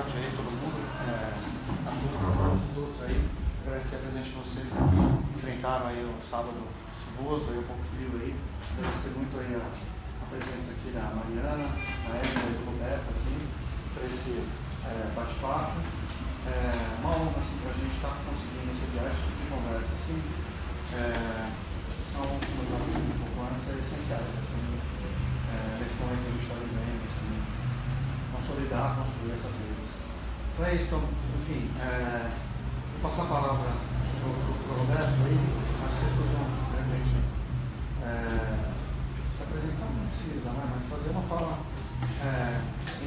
tarde aí, todo mundo. Todos aí. Agradecer a presença de vocês aqui. Enfrentaram aí o sábado chuvoso, aí um pouco frio aí. Agradecer muito aí a presença aqui da Mariana, da Eva e do Roberto aqui, para esse bate-papo. Uma honra assim, para a gente estar conseguindo sediar esse tipo de conversa assim. São, como eu estava dizendo um pouco antes, essenciais assim, nesse momento que a gente está vivendo, assim, consolidar, construir essas redes. Então é isso, então, enfim, vou passar a palavra para o Roberto aí, acho que vocês podiam realmente se apresentar, não precisa, né, mas fazer uma fala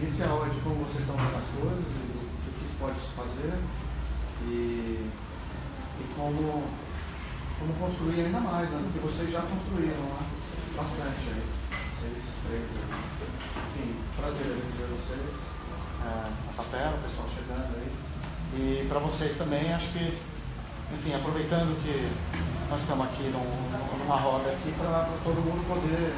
inicial de como vocês estão vendo as coisas, do que se pode fazer e como construir ainda mais, né, do que vocês já construíram, né, bastante aí, vocês três, enfim, prazer receber vocês, a Tapera, o pessoal chegando aí, e para vocês também, acho que, enfim, aproveitando que nós estamos aqui numa roda aqui para todo mundo poder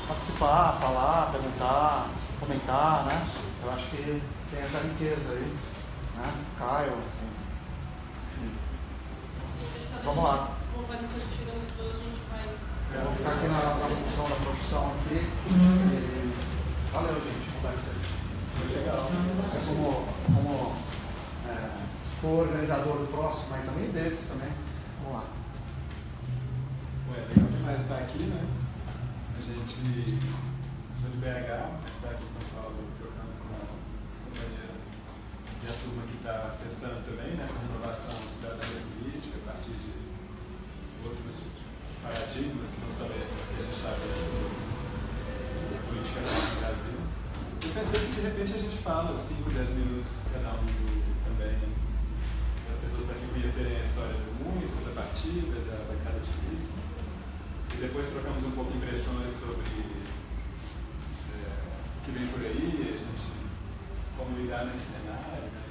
participar, falar, perguntar, comentar, né, eu acho que tem essa riqueza aí, né, Caio, enfim. Vamos lá. Eu vou ficar aqui na função da produção aqui. Valeu, gente. Conversa aí. Foi legal. Você como co-organizador do próximo aí também, desses também. Vamos lá. Ué, legal demais estar aqui, né? A gente sou de BH, mas está aqui em São Paulo trocando com as companheiras e a turma que está pensando também nessa renovação da cidadania política a partir de outros paradigmas que não são esses que a gente está vendo na política no Brasil. Eu pensei que de repente a gente fala 5, 10 minutos cada um também, para as pessoas aqui conhecerem a história do muito, da partida, da bancada de lista. E depois trocamos um pouco de impressões sobre o que vem por aí, a gente, como lidar nesse cenário. Né?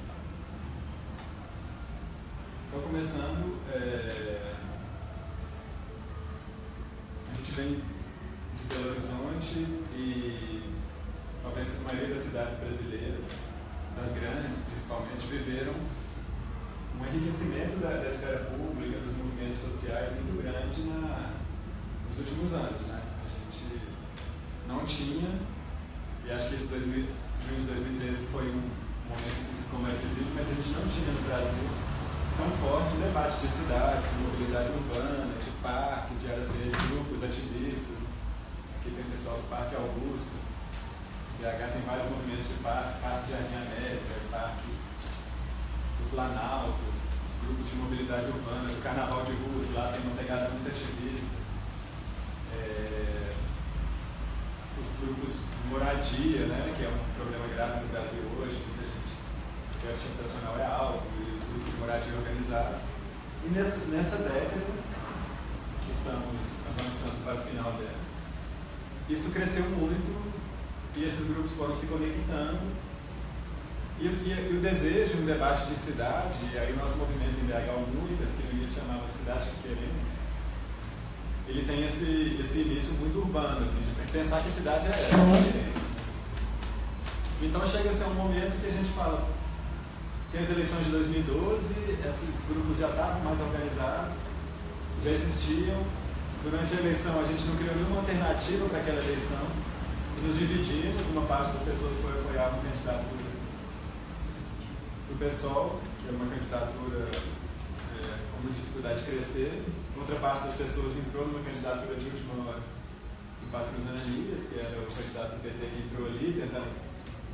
Então, começando, a gente vem de Belo Horizonte e talvez a maioria das cidades brasileiras, das grandes principalmente, viveram um enriquecimento da esfera pública, dos movimentos sociais muito grande nos últimos anos. Né? A gente não tinha, e acho que esse junho de 2013 foi um momento que ficou mais visível, mas a gente não tinha no Brasil tão forte um debate de cidades, de mobilidade urbana, de parques, de áreas verdes, grupos, ativistas. Aqui tem o pessoal do Parque Augusto, BH tem vários movimentos de parque Jardim América, parque do Planalto, os grupos de mobilidade urbana, do Carnaval de Rua, que lá tem uma pegada muito ativista. Os grupos de moradia, né, que é um problema grave no Brasil hoje, muita gente, o déficit habitacional é alto, e os grupos de moradia organizados. E nessa década, que estamos avançando para o final dela, isso cresceu muito e esses grupos foram se conectando. E o desejo, um debate de cidade, e aí o nosso movimento em BH, muitas, que no início chamava Cidade que Queremos, ele tem esse início muito urbano, assim, de pensar que cidade é essa, Então chega a ser um momento que a gente fala, tem as eleições de 2012, esses grupos já estavam mais organizados, já existiam. Durante a eleição a gente não criou nenhuma alternativa para aquela eleição, nos dividimos, uma parte das pessoas foi apoiar uma candidatura do PSOL, que é uma candidatura com muita dificuldade de crescer, outra parte das pessoas entrou numa candidatura de última hora do Patrusana Elias, que era o candidato do PT que entrou ali, tentando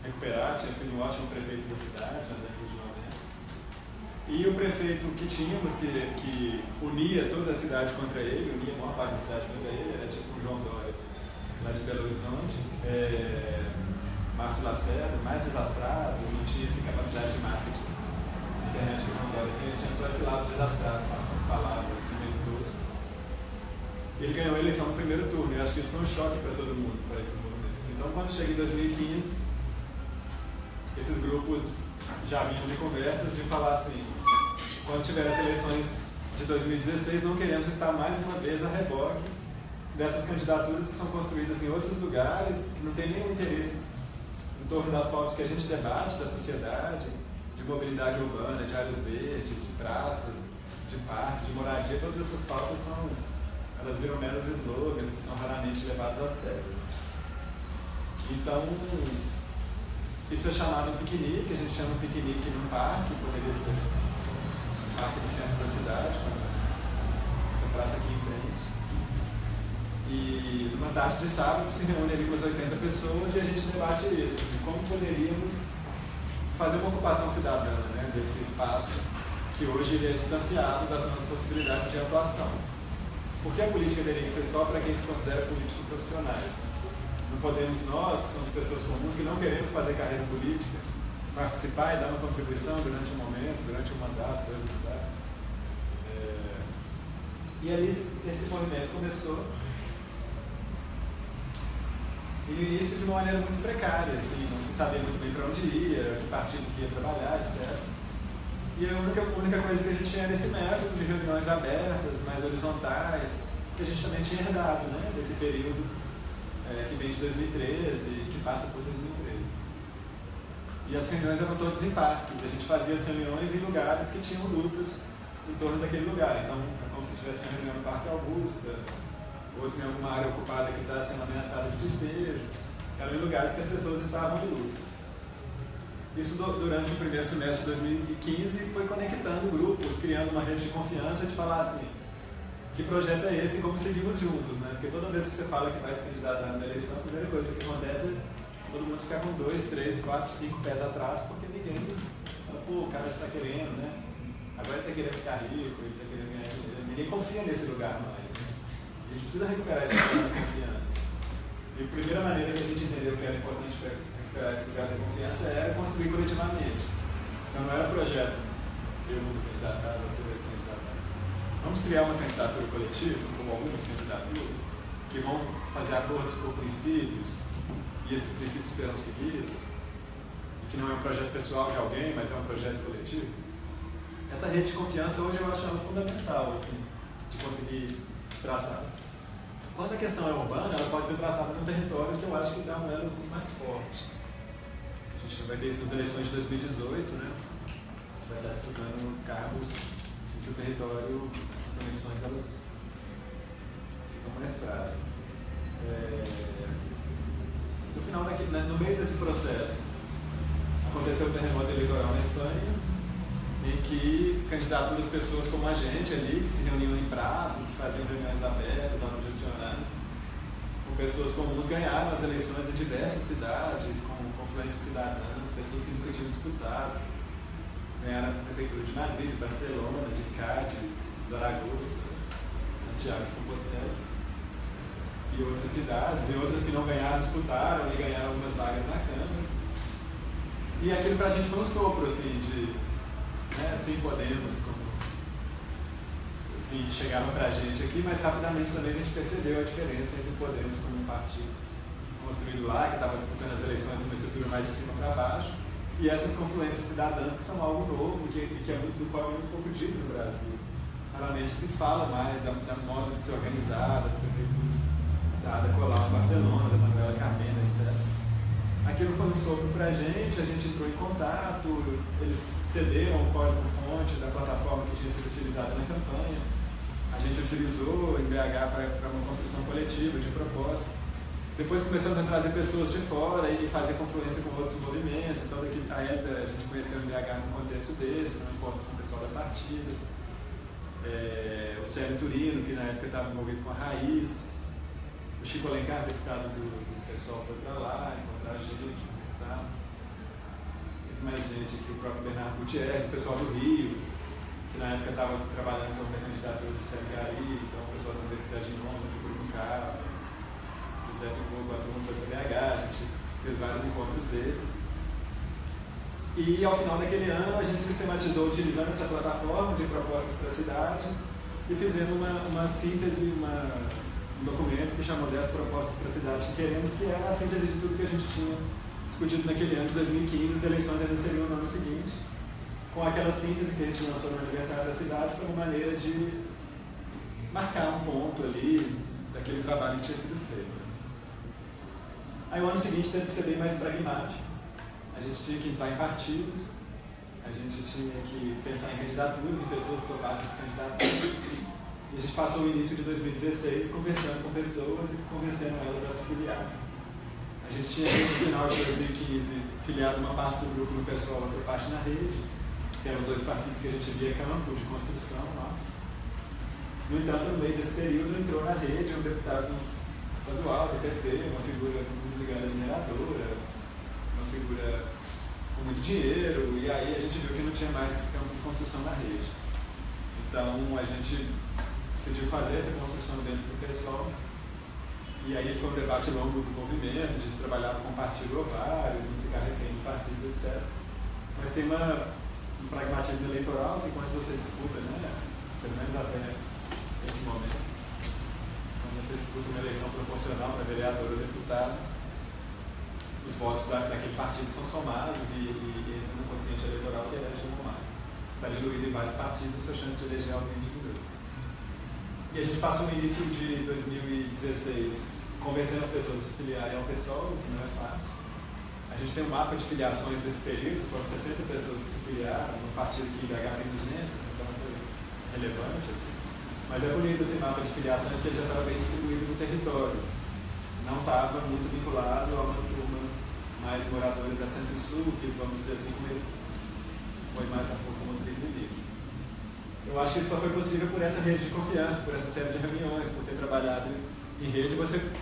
recuperar, tinha sido um ótimo prefeito da cidade, na década de 90. E o prefeito que tínhamos, que unia toda a cidade contra ele, unia a maior parte da cidade contra ele, era tipo o João Dória, lá de Belo Horizonte, Márcio Lacerda, mais desastrado, não tinha essa capacidade de marketing na internet que o João Dória tinha, tinha só esse lado desastrado, com as palavras assim, meio tosco. Ele ganhou a eleição no primeiro turno, e acho que isso foi um choque para todo mundo, para esses movimentos. Então, quando chega em 2015, esses grupos já vinham de conversas de falar assim, quando tiver as eleições de 2016, não queremos estar mais uma vez a reboque dessas candidaturas que são construídas em outros lugares, que não tem nenhum interesse em torno das pautas que a gente debate da sociedade, mobilidade urbana, de áreas verdes, de praças, de parques, de moradia, todas essas pautas elas viram meros slogans que são raramente levados a sério. Então, isso é chamado um piquenique, a gente chama um piquenique num parque, poderia ser um parque do centro da cidade, essa praça aqui em frente. E numa tarde de sábado se reúne ali umas 80 pessoas e a gente debate isso, assim, como poderíamos fazer uma ocupação cidadã, né, desse espaço que hoje ele é distanciado das nossas possibilidades de atuação. Por que a política teria que ser só para quem se considera político profissionais? Não podemos nós, que somos pessoas comuns, que não queremos fazer carreira política, participar e dar uma contribuição durante um momento, durante um mandato, 2 mandatos? E ali esse movimento começou, e no início de uma maneira muito precária, assim, não se sabia muito bem para onde ia, que partido que ia trabalhar, etc. E a única coisa que a gente tinha era esse método de reuniões abertas, mais horizontais, que a gente também tinha herdado, né, desse período que vem de 2013 e que passa por 2013. E as reuniões eram todas em parques, a gente fazia as reuniões em lugares que tinham lutas em torno daquele lugar. Então, é como se tivesse uma reunião no Parque Augusta, outro em alguma área ocupada que está sendo ameaçada de despejo. Eram em lugares que as pessoas estavam em lutas. Isso durante o primeiro semestre de 2015 foi conectando grupos, criando uma rede de confiança de falar assim, que projeto é esse e como seguimos juntos, né? Porque toda vez que você fala que vai se candidatar na eleição, a primeira coisa que acontece é todo mundo ficar com 2, 3, 4, 5 pés atrás, porque ninguém fala, pô, o cara já está querendo, né? Agora ele está querendo ficar rico, ele está querendo ganhar dinheiro. Ninguém confia nesse lugar mais, né? A gente precisa recuperar esse lugar de confiança. E a primeira maneira que a gente entendeu que era importante para recuperar esse lugar de confiança era construir coletivamente. Então não era projeto, eu vou me candidatar, você vai se candidatar. Vamos criar uma candidatura coletiva, como algumas candidaturas, que vão fazer acordos por princípios, e esses princípios serão seguidos, e que não é um projeto pessoal de alguém, mas é um projeto coletivo. Essa rede de confiança hoje eu acho ela fundamental, assim, de conseguir traçar. Quando a questão é urbana, ela pode ser traçada num território que eu acho que dá um elo muito mais forte. A gente vai ter essas eleições de 2018, né? A gente vai estar disputando cargos em que o território, as conexões, elas ficam mais frágeis. No final, no meio desse processo, aconteceu o terremoto eleitoral na Espanha, em que candidaturas, pessoas como a gente ali, que se reuniam em praças, que faziam reuniões abertas, autogestionadas, com pessoas comuns, ganharam as eleições em diversas cidades, com confluências cidadãs, pessoas que nunca tinham disputado. Ganharam a prefeitura de Madrid, de Barcelona, de Cádiz, Zaragoza, Santiago de Compostela, e outras cidades, e outras que não ganharam, disputaram e ganharam algumas vagas na Câmara. E aquilo pra gente foi um sopro, assim, de assim podemos, como enfim, chegaram pra gente aqui, mas rapidamente também a gente percebeu a diferença entre o Podemos como um partido construído lá, que estava disputando as eleições numa estrutura mais de cima para baixo, e essas confluências cidadãs que são algo novo, que é muito, do qual é muito pouco dito no Brasil. Raramente se fala mais da modo de se organizar, das prefeituras da Ada Colau em Barcelona, da Manuela Carmena, etc. Aquilo foi um sopro para a gente entrou em contato, eles cederam o código-fonte da plataforma que tinha sido utilizada na campanha. A gente utilizou em BH para uma construção coletiva de proposta. Depois começamos a trazer pessoas de fora e fazer confluência com outros movimentos. Então, a gente conheceu em BH num contexto desse, num encontro com o pessoal da partida. O Célio Turino, que na época estava envolvido com a Raiz. O Chico Alencar, deputado do pessoal, foi para lá encontrar a gente, conversar. Tem mais gente aqui, o próprio Bernardo Gutierrez, o pessoal do Rio, que na época estava trabalhando com a candidatura do Célio Gari, então o pessoal da Universidade de Nova, do Bruno Cabo, o José Pipoco, a turma foi para BH, a gente fez vários encontros desses. E ao final daquele ano a gente sistematizou utilizando essa plataforma de propostas para a cidade e fizemos uma síntese, um documento que chamou 10 propostas para a cidade que queremos, que era a síntese de tudo que a gente tinha discutido naquele ano de 2015, as eleições ainda seriam no ano seguinte. Com aquela síntese que a gente lançou no aniversário da cidade, foi uma maneira de marcar um ponto ali daquele trabalho que tinha sido feito. Aí o ano seguinte teve que ser bem mais pragmático. A gente tinha que entrar em partidos a gente tinha que pensar em candidaturas e pessoas que topassem se candidatar. E a gente passou o início de 2016 conversando com pessoas e convencendo elas a se filiar. A gente tinha no final de 2015 filiado uma parte do grupo no pessoal, outra parte na rede, que eram os dois partidos que a gente via campo de construção lá. No entanto, no meio desse período entrou na rede um deputado estadual, do PT, uma figura muito ligada à mineradora, uma figura com muito dinheiro, e aí a gente viu que não tinha mais esse campo de construção na rede. Então a gente decidiu fazer essa construção dentro do PSOL, e aí isso foi um debate longo do movimento, de se trabalhar com partido ou vários, não ficar refém de partidos, etc. Mas tem um pragmatismo eleitoral que quando você disputa, né, pelo menos até esse momento, quando você disputa uma eleição proporcional para vereador ou deputado, os votos daquele partido são somados e entra no quociente eleitoral que elege um ou mais. Se está diluído em vários partidos, a sua chance de eleger alguém diminui. E a gente passou no início de 2016 convencendo as pessoas a se filiarem ao PSOL, o que não é fácil. A gente tem um mapa de filiações desse período, foram 60 pessoas que se filiaram, no partido que IBH tem 200, então foi relevante, assim. Mas é bonito esse mapa de filiações que ele já estava bem distribuído no território. Não estava muito vinculado a uma turma mais moradora da Centro-Sul, que, vamos dizer assim, foi mais a força motriz do início. Eu acho que isso só foi possível por essa rede de confiança, por essa série de reuniões, por ter trabalhado em rede. Você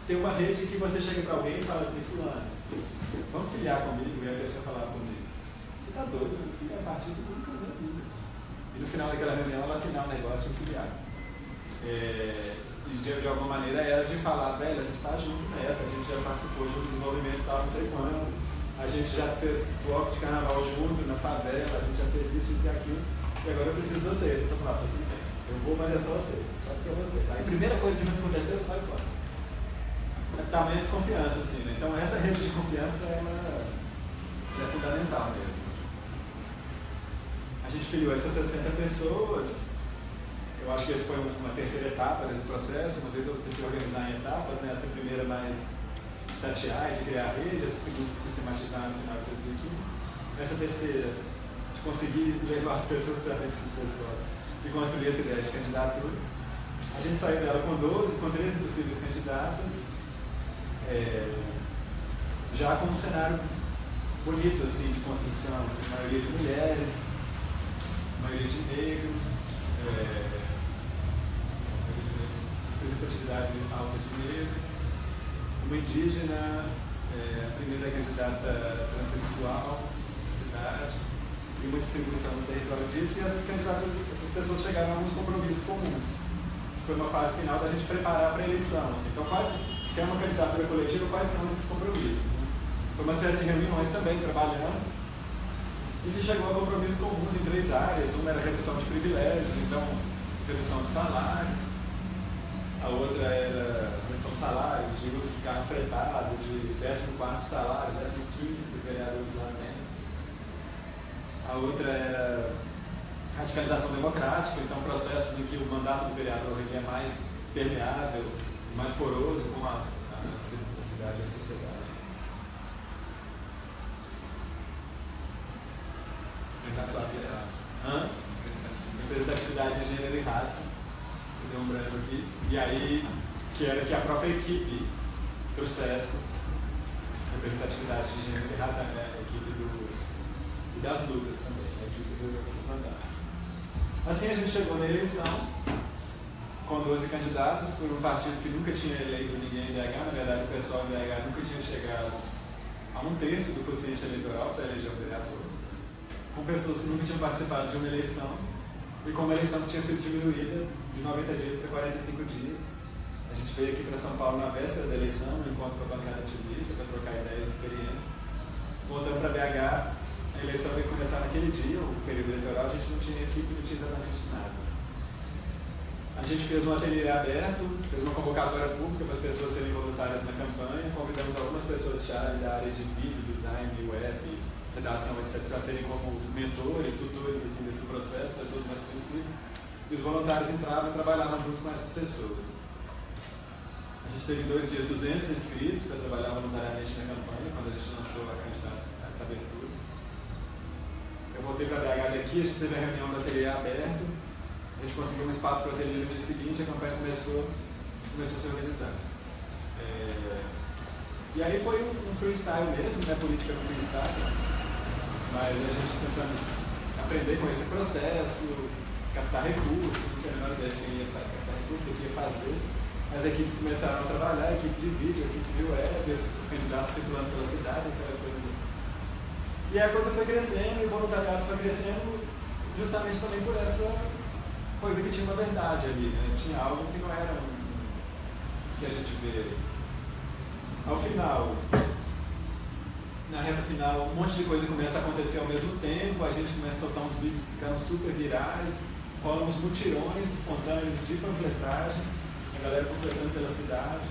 tem uma rede que você chega para alguém e fala assim, fulano, vamos filiar comigo, e a pessoa falar comigo, você está doido, meu filho é partido nunca na minha vida. E no final daquela reunião ela assinar um negócio e um filiar. E de alguma maneira era de falar, velho, a gente está junto nessa, a gente já participou junto do movimento tal, não sei quando, a gente já fez bloco de carnaval junto na favela, a gente já fez isso e aquilo, e agora eu preciso de você. A pessoa fala, tudo bem, eu vou, mas é só você, só porque é você. Aí a primeira coisa que vai acontecer, eu saio fora. É tamanho de desconfiança, assim, né? Então essa rede de confiança ela é fundamental mesmo. Assim. A gente filiou essas 60 pessoas. Eu acho que essa foi uma terceira etapa desse processo. Uma vez eu tentei organizar em etapas, né? Essa primeira mais estatear e de criar a rede, essa segunda sistematizar no final de 2015. Essa terceira, de conseguir levar as pessoas para dentro do pessoal e construir essa ideia de candidaturas. A gente saiu dela com 13 possíveis candidatas, já com um cenário bonito assim, de construção, a maioria de mulheres, a maioria de negros, representatividade alta de negros, uma indígena, a primeira candidata transexual da cidade, e uma distribuição no território disso, e essas candidaturas, essas pessoas chegaram a alguns compromissos comuns. Foi uma fase final da gente preparar para a eleição. Assim. Então, se é uma candidatura coletiva, quais são esses compromissos? Né? Foi uma série de reuniões também, trabalhando, e se chegou a compromissos comuns em 3 áreas. Uma era a redução de privilégios, então, redução de salários. A outra era redução de salários, de uso de carro fretado, de 14º salário, 15º dos vereadores lá dentro. A outra era radicalização democrática, então processos em que o mandato do vereador é mais permeável, mais poroso com a cidade e a sociedade. Representatividade de gênero e raça, que deu um branco aqui, e aí que era que a própria equipe trouxesse representatividade de gênero e raça, né? A equipe e das lutas também, a equipe dos mandatos. Assim a gente chegou na eleição com 12 candidatos por um partido que nunca tinha eleito ninguém em BH, na verdade o pessoal em BH nunca tinha chegado a 1/3 do quociente eleitoral para eleger o vereador, com pessoas que nunca tinham participado de uma eleição e com uma eleição que tinha sido diminuída de 90 dias para 45 dias. A gente veio aqui para São Paulo na véspera da eleição, no encontro com a bancada ativista, para trocar ideias e experiências. Voltando para BH, a eleição ia começar naquele dia, o período eleitoral, a gente não tinha equipe, não tinha exatamente nada. A gente fez um ateliê aberto, fez uma convocatória pública para as pessoas serem voluntárias na campanha, convidamos algumas pessoas-chave da área de vídeo, design, web, redação, etc., para serem como mentores, tutores assim, desse processo, pessoas mais conhecidas. E os voluntários entravam e trabalhavam junto com essas pessoas. A gente teve em 2 dias 200 inscritos para trabalhar voluntariamente na campanha, quando a gente lançou essa abertura. voltei para BH daqui, a gente teve a reunião do ateliê aberto, a gente conseguiu um espaço para o ateliê no dia seguinte, a campanha começou a se organizar. E aí foi um freestyle mesmo, né, política do freestyle, mas a gente tentando aprender com esse processo, captar recursos, não tinha a menor ideia de quem ia captar recursos, o que ia fazer. As equipes começaram a trabalhar, a equipe de vídeo, a equipe de web, os candidatos circulando pela cidade, aquela coisa assim. E a coisa foi crescendo, e o voluntariado foi crescendo justamente também por essa coisa que tinha uma verdade ali, né? Tinha algo que não era que a gente vê. Ao final, na reta final, um monte de coisa começa a acontecer ao mesmo tempo, a gente começa a soltar uns vídeos que ficaram super virais, rolam uns mutirões espontâneos de panfletagem, a galera panfletando pela cidade.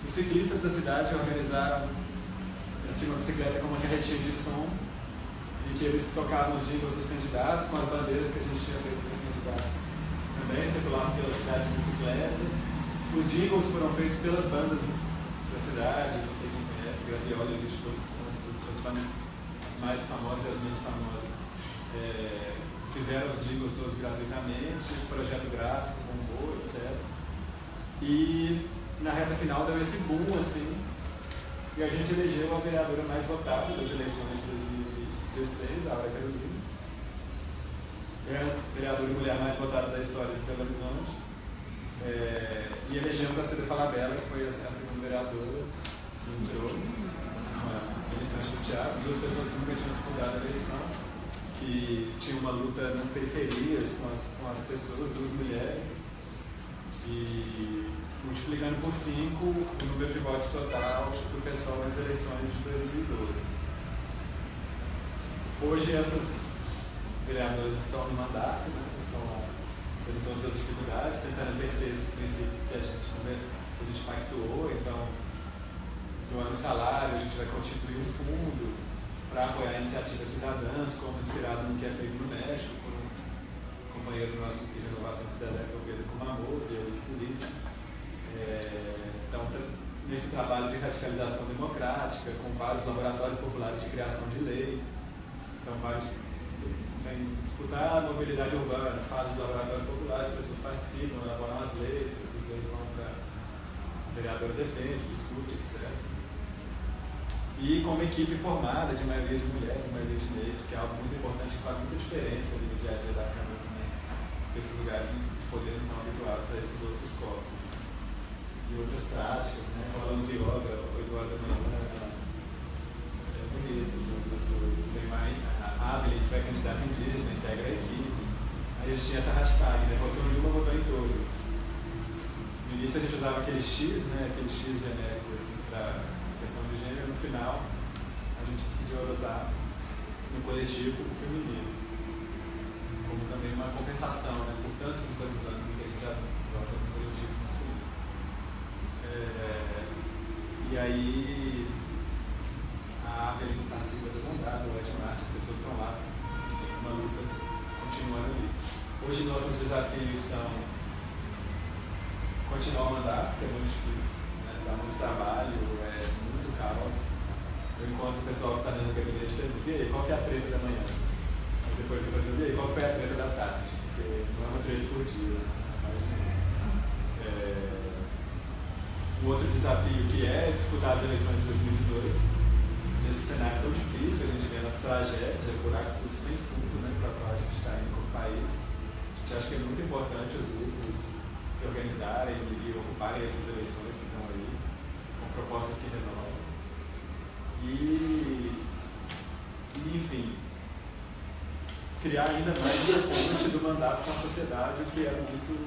Os ciclistas da cidade organizaram, eles tinham uma bicicleta com uma carretinha de som, e que eles tocavam os jingles dos candidatos com as bandeiras que a gente tinha feito para os candidatos. Também circulavam pela cidade de bicicleta. Os jingles foram feitos pelas bandas da cidade, não sei quem conhece, Gravioli, Lixo Todo Fundo, as bandas mais famosas e as menos famosas. Fizeram os jingles todos gratuitamente, projeto gráfico, bombou, etc. E na reta final deu esse boom, assim, e a gente elegeu a vereadora mais votada das eleições de 2016, a Aura Carolina. É a vereadora e mulher mais votada da história de Belo Horizonte. E elegemos a Cida Falabella, que foi a segunda vereadora que entrou, uma militante do teatro, duas pessoas que nunca tinham disputado a eleição, que tinha uma luta nas periferias com as pessoas, duas mulheres, e multiplicando por 5 o número de votos total do pessoal nas eleições de 2012. Hoje essas vereadoras estão no mandato, né? Estão lá tendo todas as dificuldades, tentando exercer esses princípios que a gente pactuou. Então, doando salário, a gente vai constituir um fundo para apoiar iniciativas cidadãs, como inspirado no que é feito no México, por um companheiro nosso de Renovação Cidadã, que é o Pedro Kumamoto, e a política. Então, nesse trabalho de radicalização democrática, com vários laboratórios populares de criação de lei, então tem disputar a mobilidade urbana, faz os laboratórios populares, as pessoas participam, elaboram as leis, essas leis vão para o vereador defende, discute, etc. E com uma equipe formada de maioria de mulheres, de maioria de negros, que é algo muito importante, que faz muita diferença ali no dia a dia da Câmara também, esses lugares de poder não estão habituados a esses outros corpos. E outras práticas, né? Falamos de yoga, 8 horas da manhã, é bonito, assim, outras coisas. Tem a Avelin, que foi a candidata indígena, integra a equipe. Aí a gente tinha essa hashtag, né? Votou em uma, votou em todas. No início a gente usava aquele X, né? Aquele X genérico, assim, para questão de gênero. No final, a gente decidiu adotar no coletivo o feminino, como também uma compensação, né? Por tantos e tantos anos que a gente já vota no coletivo masculino. E aí a Avelin participa do mandato, o Edmar, as pessoas estão lá, enfim, uma luta continuando ali. Hoje nossos desafios são continuar o mandato, que é muito difícil, né? Dá muito trabalho, é muito caos. Eu encontro o pessoal que está dentro do gabinete e pergunto, e aí, qual que é a treta da manhã? Mas depois eu pergunto, e aí, qual que é a treta da tarde? Porque não é uma treta por dia, assim, mais um outro desafio que é disputar as eleições de 2018, nesse cenário tão difícil, a gente vê na tragédia, buraco sem fundo, né, para qual a gente está indo como país. A gente acha que é muito importante os grupos se organizarem e ocuparem essas eleições que estão aí, com propostas que renovam. E enfim, criar ainda mais uma ponte do mandato com a sociedade, o que é muito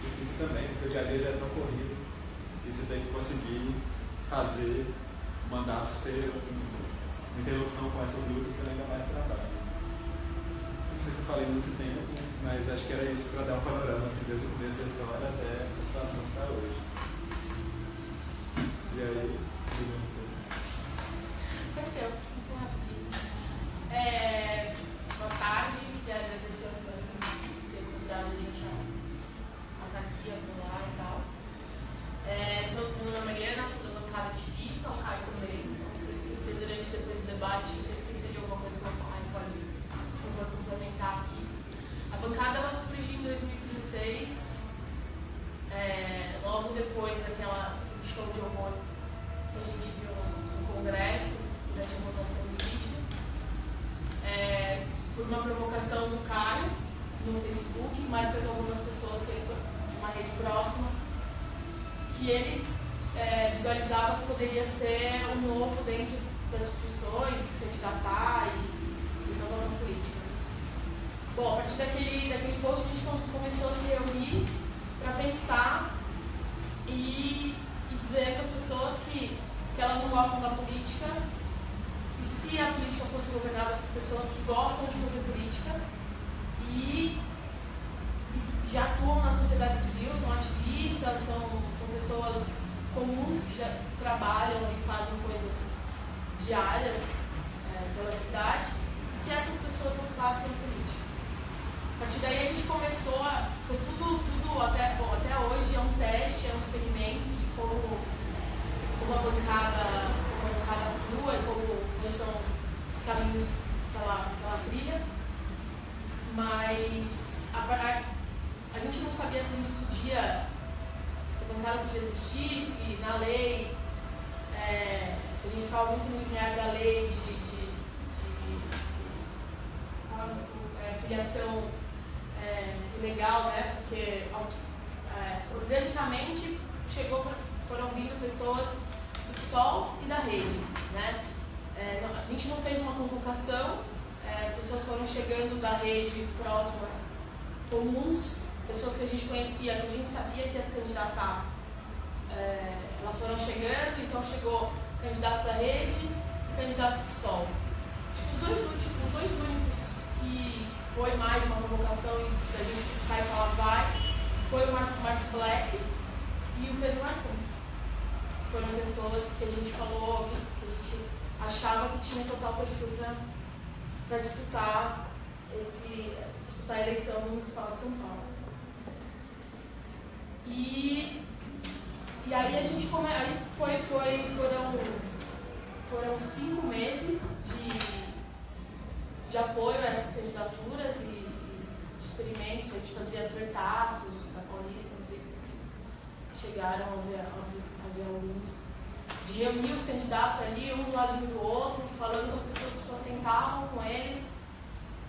difícil também, porque o dia a dia já é tão corrido. E você tem que conseguir fazer o mandato ser uma interlocução com essas lutas também dá mais trabalho. Não sei se eu falei muito tempo, mas acho que era isso para dar um panorama assim, desde o começo da história até a situação que está hoje. E aí, pode ser, muito rapidinho. Boa tarde, quero agradecer ao Antônio por ter convidado a gente a estar aqui, a falar e tal. Meu nome é Mariana, sou da bancada ativista, o Caio também. Então, se eu esquecer depois do debate, se eu esquecer de alguma coisa que eu vou falar, pode marcando algumas pessoas de uma rede próxima, que ele visualizava que poderia ser um novo dentro das instituições, se candidatar e inovação política. Bom, a partir daquele post a gente começou a se reunir para pensar e dizer para as pessoas que se elas não gostam da política, e se a política fosse governada por pessoas que gostam de fazer política e já atuam na sociedade civil, são ativistas, são pessoas comuns que já trabalham e fazem coisas diárias pela cidade, e se essas pessoas ocupassem a política. A partir daí a gente começou foi tudo até hoje é um teste, é um experimento de como a bancada atua e como são os caminhos que ela trilha, mas a gente não sabia se a gente podia, se a bancada podia existir, se na lei, se a gente ficava muito no limiar da lei de filiação ilegal, né? Porque organicamente foram vindo pessoas do PSOL e da rede, né? A gente não fez uma convocação, as pessoas foram chegando da rede próximas, comuns, pessoas que a gente conhecia, que a gente sabia que ia se candidatar, elas foram chegando, então chegou candidatos da rede e candidatos do PSOL. Acho que os dois únicos que foi mais uma convocação e a gente vai falar foi o Marcos Black e o Pedro Marcon. Foram pessoas que a gente falou, que a gente achava que tinha total perfil para disputar a eleição municipal de São Paulo. E aí a gente foram 5 meses de apoio a essas candidaturas e de experimentos. A gente fazia flertaços na Paulista, não sei se vocês chegaram a ver alguns, de reunir os candidatos ali, um do lado do outro, falando com as pessoas sentavam com eles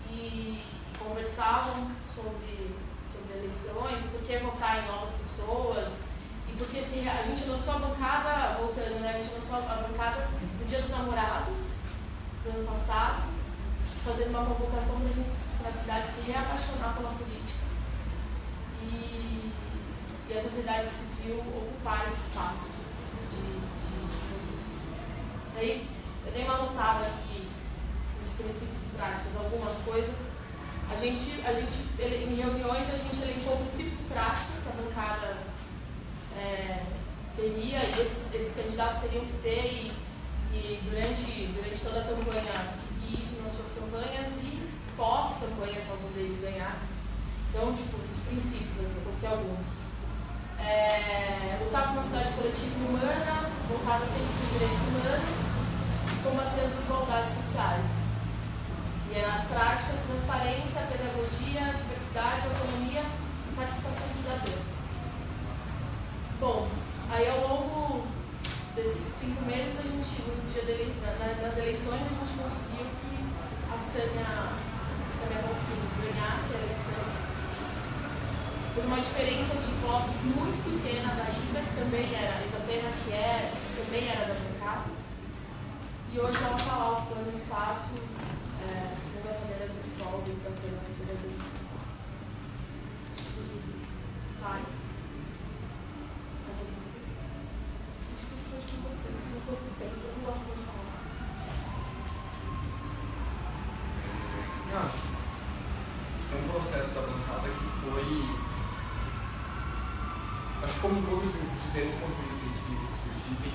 e conversavam sobre eleições, por que votar em novas pessoas, e porque a gente lançou a bancada, voltando, né? A gente lançou a bancada no Dia dos Namorados do ano passado, fazendo uma convocação para a cidade se reapaixonar pela política e a sociedade civil ocupar esse espaço. Aí eu dei uma notada aqui nos princípios e práticas, algumas coisas. Em reuniões a gente elencou princípios e práticas que a bancada teria, e esses candidatos teriam que ter, e durante toda a campanha seguir isso nas suas campanhas e pós-campanha, se algum deles ganhasse. Então, os princípios, eu coloquei alguns. Lutar por uma cidade coletiva e humana, voltada sempre para os direitos humanos, e combater as desigualdades sociais. E as práticas, transparência, pedagogia, diversidade, autonomia e participação cidadã. Bom, aí ao longo desses 5 meses, no dia das eleições, a gente conseguiu que a Sâmia Bonfim ganhasse a eleição por uma diferença de votos muito pequena da Isa, que também era, Isa Pena, que também era da bancada. E hoje ela está lá ocupando um espaço, segunda cadeira do PSOL, e também na cadeira do PSOL. Vai. Acho que foi com você, não estou com tempo, eu não gosto de falar. Não, acho que tem um processo da bancada que foi. Acho que como todos os diferentes movimentos que a gente vive surgir, tem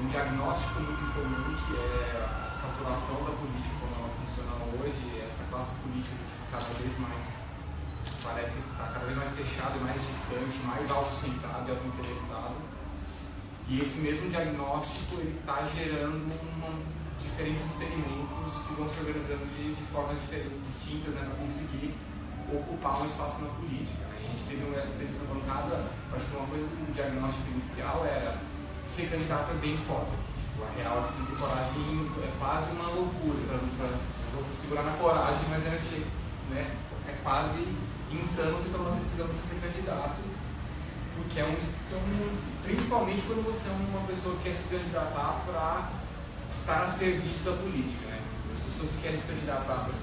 um diagnóstico muito em comum, que é essa saturação da política como ela funciona hoje, essa classe política que cada vez mais parece estar cada vez mais fechada e mais distante, mais autocentrada e autointeressada. E esse mesmo diagnóstico está gerando diferentes experimentos que vão se organizando de formas distintas, né, para conseguir ocupar um espaço na política. Né? A gente teve essa experiência na bancada, acho que uma coisa do diagnóstico inicial era ser candidato é bem foda. Tipo, a real de ter coragem é quase uma loucura, vou segurar na coragem, mas é, né, é quase insano você tomar a decisão de ser candidato, porque principalmente quando você é uma pessoa que quer se candidatar para estar a serviço da política, né? As pessoas que querem se candidatar por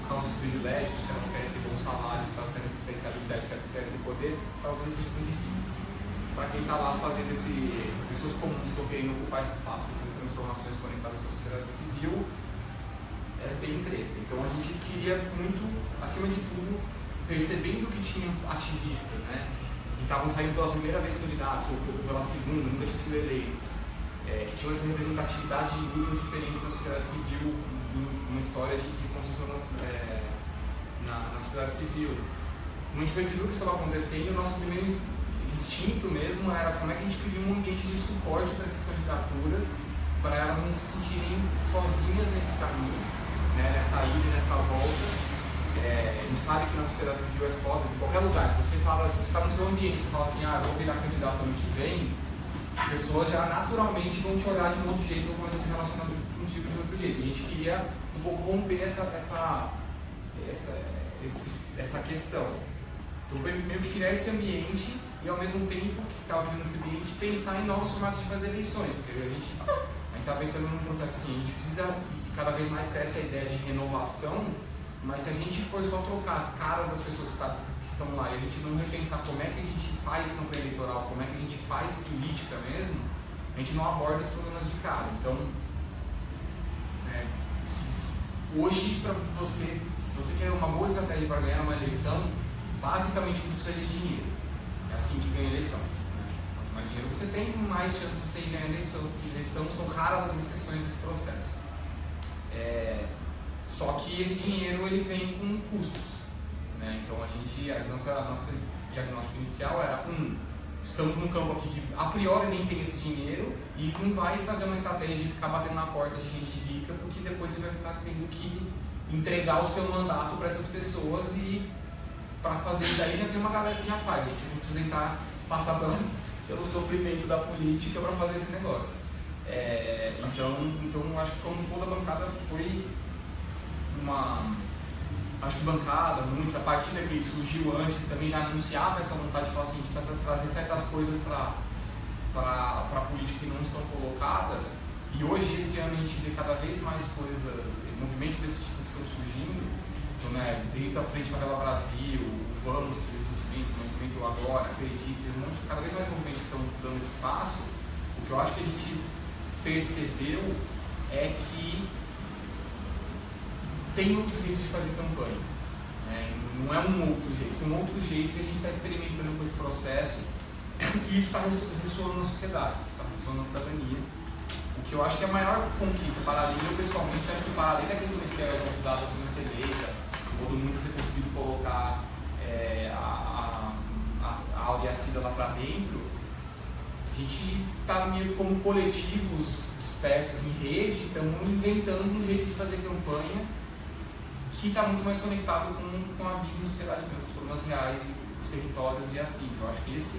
causa dos privilégios, que elas querem ter bons salários, que elas querem ter estabilidade, que elas querem ter poder, talvez seja tão difícil. Para quem está lá fazendo pessoas comuns que estão querendo ocupar esse espaço, fazer transformações conectadas com a sociedade civil, é bem treta. Então a gente queria muito, acima de tudo, percebendo que tinham ativistas, né, que estavam saindo pela primeira vez candidatos, ou pela segunda, nunca tinham sido eleitos, que tinham essa representatividade de lutas diferentes na sociedade civil, uma história de construção na sociedade civil. Quando a gente percebeu que isso estava acontecendo, o nosso primeiro instinto mesmo era como é que a gente cria um ambiente de suporte para essas candidaturas, para elas não se sentirem sozinhas nesse caminho, né, nessa ida e nessa volta. A gente sabe que na sociedade civil é foda, em qualquer lugar. Se você está no seu ambiente, você fala assim, vou virar candidato ano que vem, as pessoas já naturalmente vão te olhar de um outro jeito, vão começar a se relacionar contigo de outro jeito. E a gente queria um pouco romper essa questão. Então foi meio que criar esse ambiente e ao mesmo tempo que estava criando esse ambiente, pensar em novos formatos de fazer eleições, porque a gente estava pensando num processo assim, a gente precisa, cada vez mais cresce a ideia de renovação, mas se a gente for só trocar as caras das pessoas que estão lá e a gente não repensar como é que a gente faz campanha eleitoral, como é que a gente faz política mesmo, a gente não aborda os problemas de cara. Então, hoje, se você quer uma boa estratégia para ganhar uma eleição, basicamente você precisa de dinheiro. É assim que ganha eleição. Quanto mais dinheiro você tem, mais chances você tem de ganhar eleição. São raras as exceções desse processo. Só que esse dinheiro ele vem com custos, né? Então a nossa diagnóstico inicial era estamos num campo aqui que a priori nem tem esse dinheiro e não vai fazer uma estratégia de ficar batendo na porta de gente rica, porque depois você vai ficar tendo que entregar o seu mandato para essas pessoas e para fazer isso daí já tem uma galera que já faz, a gente não precisa passar pelo sofrimento da política para fazer esse negócio. Então acho que como toda a bancada foi acho que bancada, muitos, a partida que surgiu antes também já anunciava essa vontade de falar assim, a gente precisa trazer certas coisas para a política que não estão colocadas, e hoje, esse ano, a gente vê cada vez mais coisas, movimentos desse tipo que estão surgindo, então, né, desde a Frente Favela Brasil, o Vamos, recentemente, o movimento Agora, Acredite, cada vez mais movimentos estão dando esse passo. O que eu acho que a gente percebeu é que tem outros jeitos de fazer campanha, né? Não é um outro jeito, são outros jeitos e a gente está experimentando com esse processo e isso está ressoando na sociedade, isso está ressoando na cidadania. O que eu acho que é a maior conquista para além, eu pessoalmente acho que para além da questão de ter ajudado a ser eleita, todo mundo ter conseguido colocar a Áurea e a Cida lá para dentro, a gente está meio como coletivos dispersos em rede, estamos inventando um jeito de fazer campanha que está muito mais conectado com a vida em sociedade mesmo, os problemas reais, os territórios e afins. Eu acho que esse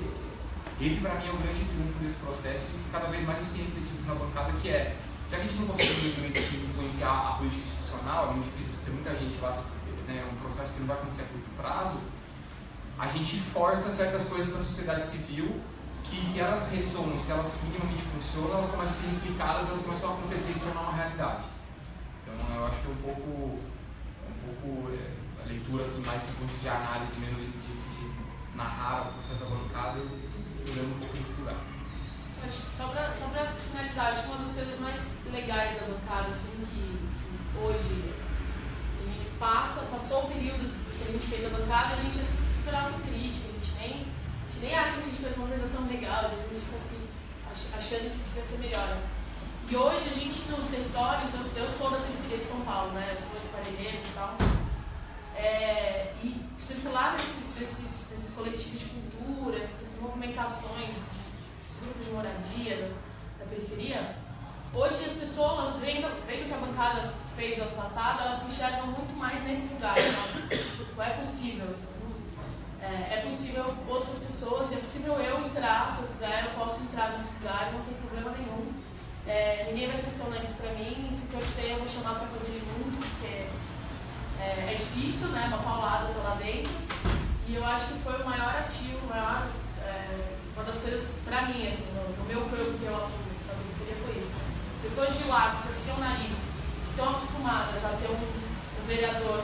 para mim é o grande triunfo desse processo e cada vez mais a gente tem refletido na bancada que já que a gente não consegue influenciar a política institucional, é muito difícil você ter muita gente lá, né, é um processo que não vai acontecer a curto prazo, a gente força certas coisas da sociedade civil que se elas ressoam, se elas minimamente funcionam, elas começam a ser implicadas, elas começam a acontecer e se tornar uma realidade. Então eu acho que é um pouco a leitura assim, mais do ponto de análise, menos de narrar o processo da bancada, eu lembro um pouco desse lugar. Só para finalizar, acho que uma das coisas mais legais da bancada, assim, que hoje a gente passou o período que a gente fez a bancada, a gente é super autocrítico, a gente nem acha que a gente fez uma coisa tão legal, a gente fica assim, achando que vai ser melhor. E hoje a gente nos territórios, eu sou da periferia de São Paulo, né? Eu sou de Parelheiros e tal. E circular nesses coletivos de cultura, essas movimentações de grupos de moradia da periferia, hoje as pessoas, vendo que a bancada fez ano passado, elas se enxergam muito mais nesse lugar. Então, é possível. É possível outras pessoas, é possível eu entrar, se eu quiser, eu posso entrar nesse lugar, não tem problema nenhum. Ninguém vai torcer o nariz pra mim, e se torcer eu vou chamar pra fazer junto, porque é difícil, né? Uma paulada tá lá dentro. E eu acho que foi o maior ativo, uma das coisas, pra mim, assim, no meu campo que eu atuo na periferia foi isso. Pessoas de lá, que torciam o nariz, que estão acostumadas a ter um vereador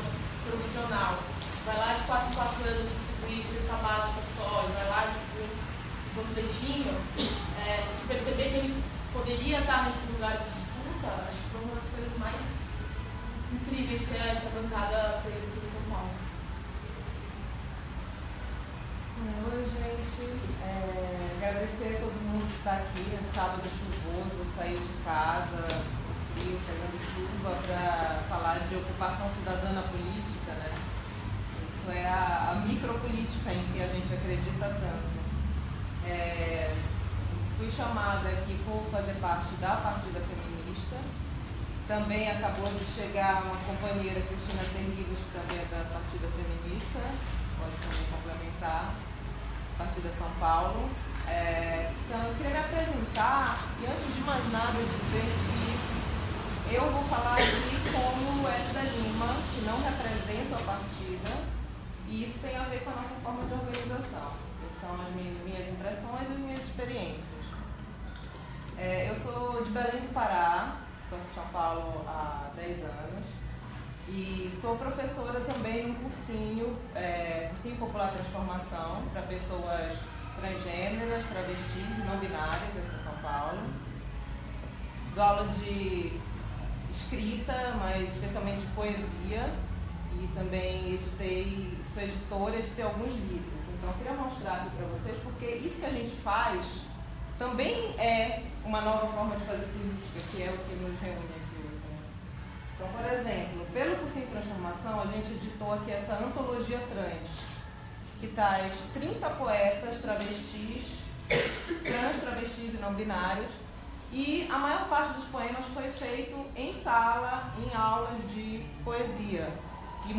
profissional, que vai lá de 4 em 4 anos distribuir cesta básica só, vai lá distribuir um panfletinho, se perceber que ele poderia estar nesse lugar de disputa, acho que foi uma das coisas mais incríveis que a bancada fez aqui em São Paulo. Oi, gente. Agradecer a todo mundo que está aqui. É sábado chuvoso, eu saí de casa, frio, pegando chuva, para falar de ocupação cidadã na política, né? Isso é a micropolítica em que a gente acredita tanto. Fui chamada aqui por fazer parte da Partida Feminista. Também acabou de chegar uma companheira, Cristina Terríveis, que também é da Partida Feminista, pode também complementar, Partida São Paulo. Então, eu queria me apresentar e, antes de mais nada, dizer que eu vou falar aqui como Elida Lima, que não represento a partida, e isso tem a ver com a nossa forma de organização. São as minhas impressões e as minhas experiências. Eu sou de Belém do Pará, estou em São Paulo há 10 anos e sou professora também num cursinho Popular Transformação para pessoas transgêneras, travestis e não binárias aqui em São Paulo. Dou aula de escrita, mas especialmente de poesia, e também sou editora e editei alguns livros. Então eu queria mostrar aqui para vocês, porque isso que a gente faz também é uma nova forma de fazer política, que é o que nos reúne aqui hoje, né? Então, por exemplo, pelo Cursinho Transformação, a gente editou aqui essa antologia trans, que traz 30 poetas travestis, trans, travestis e não binários, e a maior parte dos poemas foi feito em sala, em aulas de poesia. E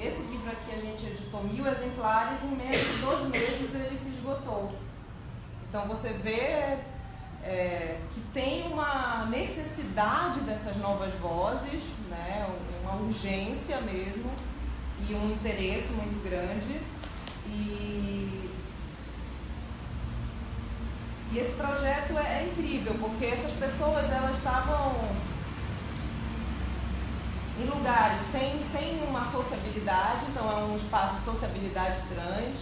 esse livro aqui a gente editou 1000 exemplares, em menos de 2 meses ele se esgotou. Então você vê que tem uma necessidade dessas novas vozes, né? Uma urgência mesmo e um interesse muito grande. E esse projeto é incrível, porque essas pessoas elas estavam em lugares sem uma sociabilidade, então é um espaço de sociabilidade trans,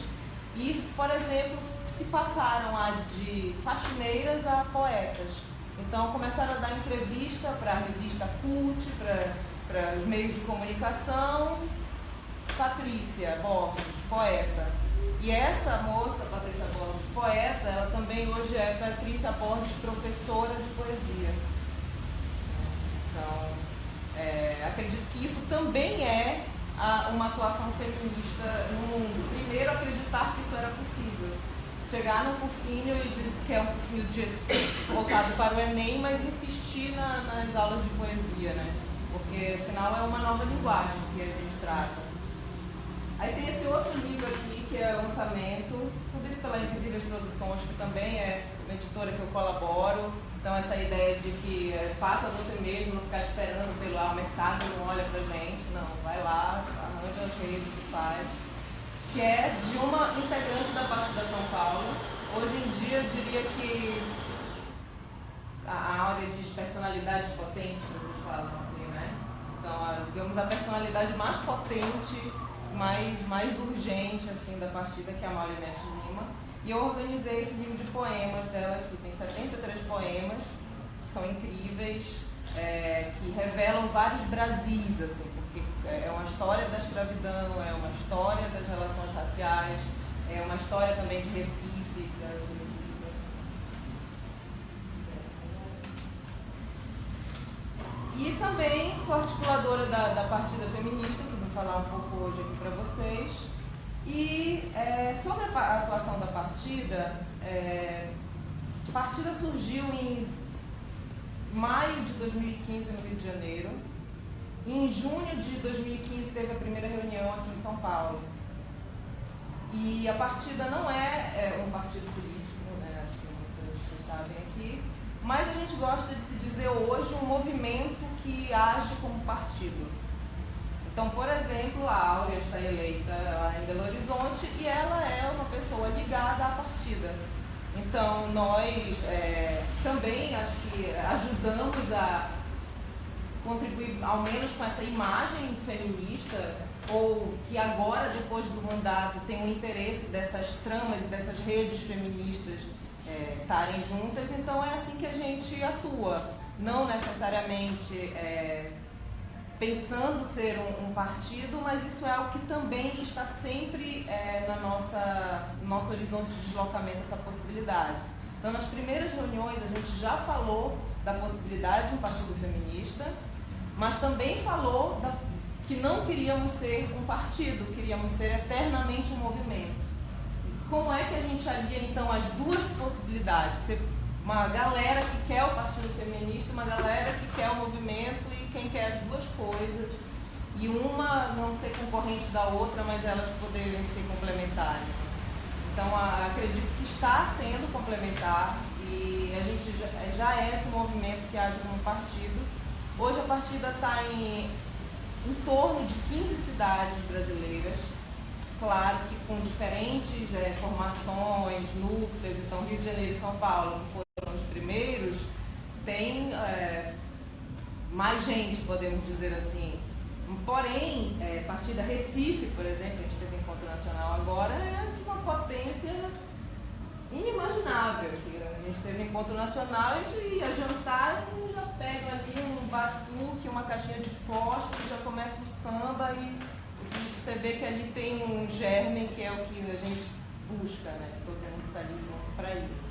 e, por exemplo, se passaram de faxineiras a poetas. Então começaram a dar entrevista para a revista Cult, para os meios de comunicação. Patrícia Borges, poeta. E essa moça, Patrícia Borges, poeta, ela também hoje é Patrícia Borges, professora de poesia. Então, acredito que isso também é uma atuação feminista no mundo. Primeiro, acreditar que isso era possível. Chegar no cursinho e dizer que é um cursinho voltado para o Enem, mas insistir nas aulas de poesia, né? Porque, afinal, é uma nova linguagem que a gente trata. Aí tem esse outro livro aqui, que é o lançamento, tudo isso pela Invisíveis Produções, que também é uma editora que eu colaboro. Então, essa ideia de que faça você mesmo, não ficar esperando pelo o mercado não olha pra gente, não, vai lá, arranja as redes e faz. Que é de uma integrante da Partida São Paulo. Hoje em dia, eu diria que a área de personalidades potentes, vocês falam assim, né? Então, digamos, a personalidade mais potente, mais urgente, assim, da partida, que é a Maurinete Lima. E eu organizei esse livro de poemas dela aqui. Tem 73 poemas, que são incríveis, que revelam vários Brasis, assim, porque é uma história da escravidão, é uma história das relações raciais, é uma história também de Recife, E também sou articuladora da Partida Feminista, que vou falar um pouco hoje aqui para vocês. E sobre a atuação da partida, a partida surgiu em maio de 2015 no Rio de Janeiro. E em junho de 2015 teve a primeira reunião aqui em São Paulo. E a partida não é um partido político, né? Acho que muitos vocês sabem aqui. Mas a gente gosta de se dizer hoje um movimento que age como partido. Então, por exemplo, a Áurea está eleita lá em Belo Horizonte e ela é uma pessoa ligada à partida. Então, nós também acho que ajudamos a contribuir ao menos com essa imagem feminista, ou que agora, depois do mandato, tem o interesse dessas tramas e dessas redes feministas estarem juntas. Então, é assim que a gente atua, não necessariamente pensando ser um partido, mas isso é algo que também está sempre no nosso horizonte de deslocamento, essa possibilidade. Então, nas primeiras reuniões, a gente já falou da possibilidade de um partido feminista, mas também falou que não queríamos ser um partido, queríamos ser eternamente um movimento. Como é que a gente alia, então, as duas possibilidades? Ser uma galera que quer o partido feminista, uma galera que quer o movimento e quem quer as duas coisas, e uma não ser concorrente da outra, mas elas poderem ser complementares. Então, acredito que está sendo complementar e a gente já é esse movimento que age como partido. Hoje a partida está em torno de 15 cidades brasileiras, claro que com diferentes formações, núcleos. Então, Rio de Janeiro e São Paulo foram os primeiros, tem mais gente, podemos dizer assim. Porém, partida Recife, por exemplo, a gente teve encontro nacional agora, é de uma potência inimaginável. A gente teve encontro nacional, a gente ia jantar e já pega ali um batuque, uma caixinha de fósforo, já começa o samba e você vê que ali tem um germe que é o que a gente busca, né? Todo mundo está ali junto para isso.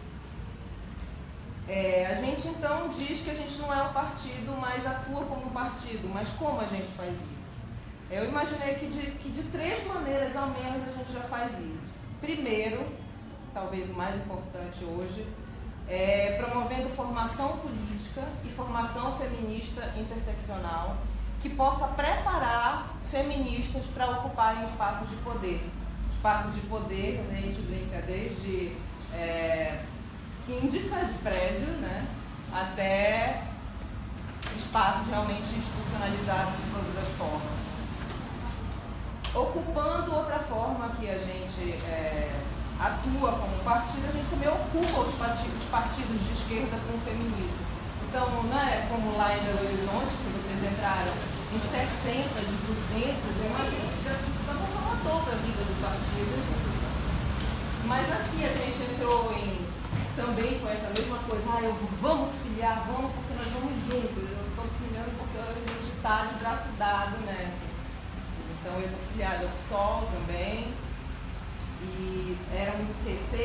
A gente então diz que a gente não é um partido, mas atua como um partido. Mas como a gente faz isso? Eu imaginei que de 3 maneiras ao menos a gente já faz isso. Primeiro, talvez o mais importante hoje, é promovendo formação política e formação feminista interseccional que possa preparar feministas para ocuparem espaços de poder. Espaços de poder, né, a gente brinca desde síndica de prédio, né, até espaços realmente institucionalizados de todas as formas. Ocupando outra forma que a gente atua como partido, a gente também ocupa os partidos de esquerda com o feminismo. Então, não é como lá em Belo Horizonte, que vocês entraram em 60 de 200, eu imagino que isso transformador para a vida do partido. Mas aqui a gente entrou também foi essa mesma coisa, vamos filiar, vamos porque nós vamos juntos. Eu estou filiando porque a gente está de braço dado nessa. Então eu estou filiada ao PSOL também. E éramos o quê? 5,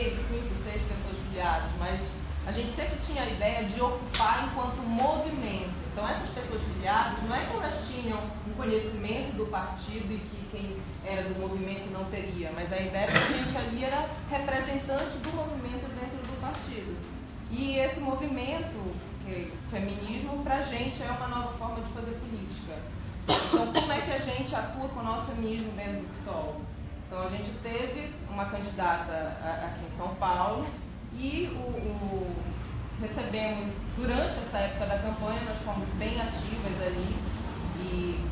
6 pessoas filiadas, mas a gente sempre tinha a ideia de ocupar enquanto movimento. Então essas pessoas filiadas, não é que elas tinham um conhecimento do partido e que quem era do movimento não teria, mas a ideia é que a gente ali era representante do movimento dentro do partido. E esse movimento, feminismo, pra gente é uma nova forma de fazer política. Então como é que a gente atua com o nosso feminismo dentro do PSOL? Então a gente teve uma candidata aqui em São Paulo e recebemos, durante essa época da campanha, nós fomos bem ativas ali e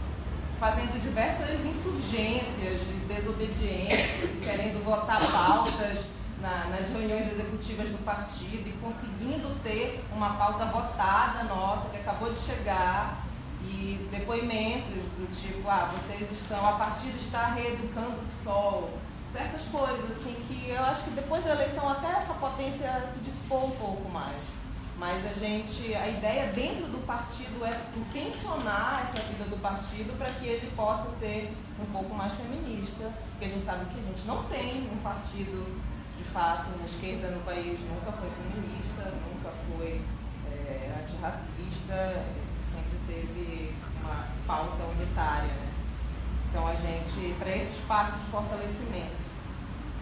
fazendo diversas insurgências, desobediências, querendo votar pautas nas reuniões executivas do partido e conseguindo ter uma pauta votada nossa, que acabou de chegar, e depoimentos do tipo, vocês estão, a partida está reeducando o PSOL, certas coisas assim que eu acho que depois da eleição até essa potência se dissipou um pouco mais. Mas a ideia dentro do partido é intencionar essa vida do partido para que ele possa ser um pouco mais feminista, porque a gente sabe que a gente não tem um partido, de fato, na esquerda no país nunca foi feminista, nunca foi antirracista, sempre teve uma pauta unitária, né? Então a gente, para esse espaço de fortalecimento.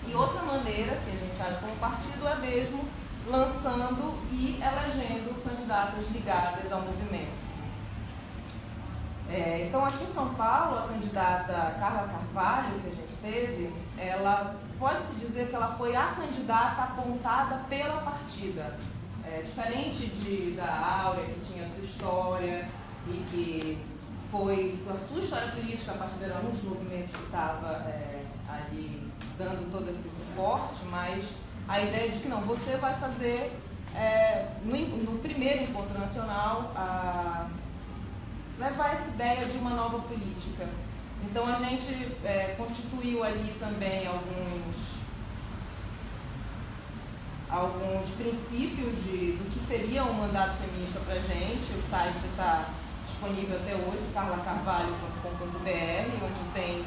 E outra maneira que a gente age como partido é mesmo lançando e elegendo candidatas ligadas ao movimento. Então aqui em São Paulo, a candidata Carla Carvalho, que a gente teve, ela pode-se dizer que ela foi a candidata apontada pela partida. Diferente da Áurea, que tinha sua história e que foi a sua história política, a partir de alguns movimentos que estava ali dando todo esse suporte, mas a ideia de que não, você vai fazer no primeiro encontro nacional levar essa ideia de uma nova política. Então a gente constituiu ali também alguns princípios do que seria um mandato feminista para a gente. O site está disponível até hoje, carlacarvalho.com.br, onde tem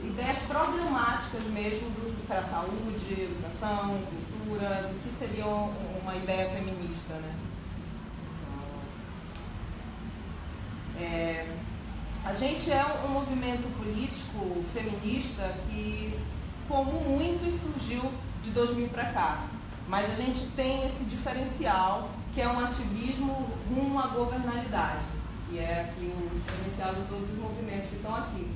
ideias problemáticas mesmo para a saúde, educação, cultura, do que seria uma ideia feminista, né? A gente é um movimento político feminista que, como muitos, surgiu de 2000 para cá, mas a gente tem esse diferencial que é um ativismo rumo à governabilidade, que é aqui o diferencial de todos os movimentos que estão aqui.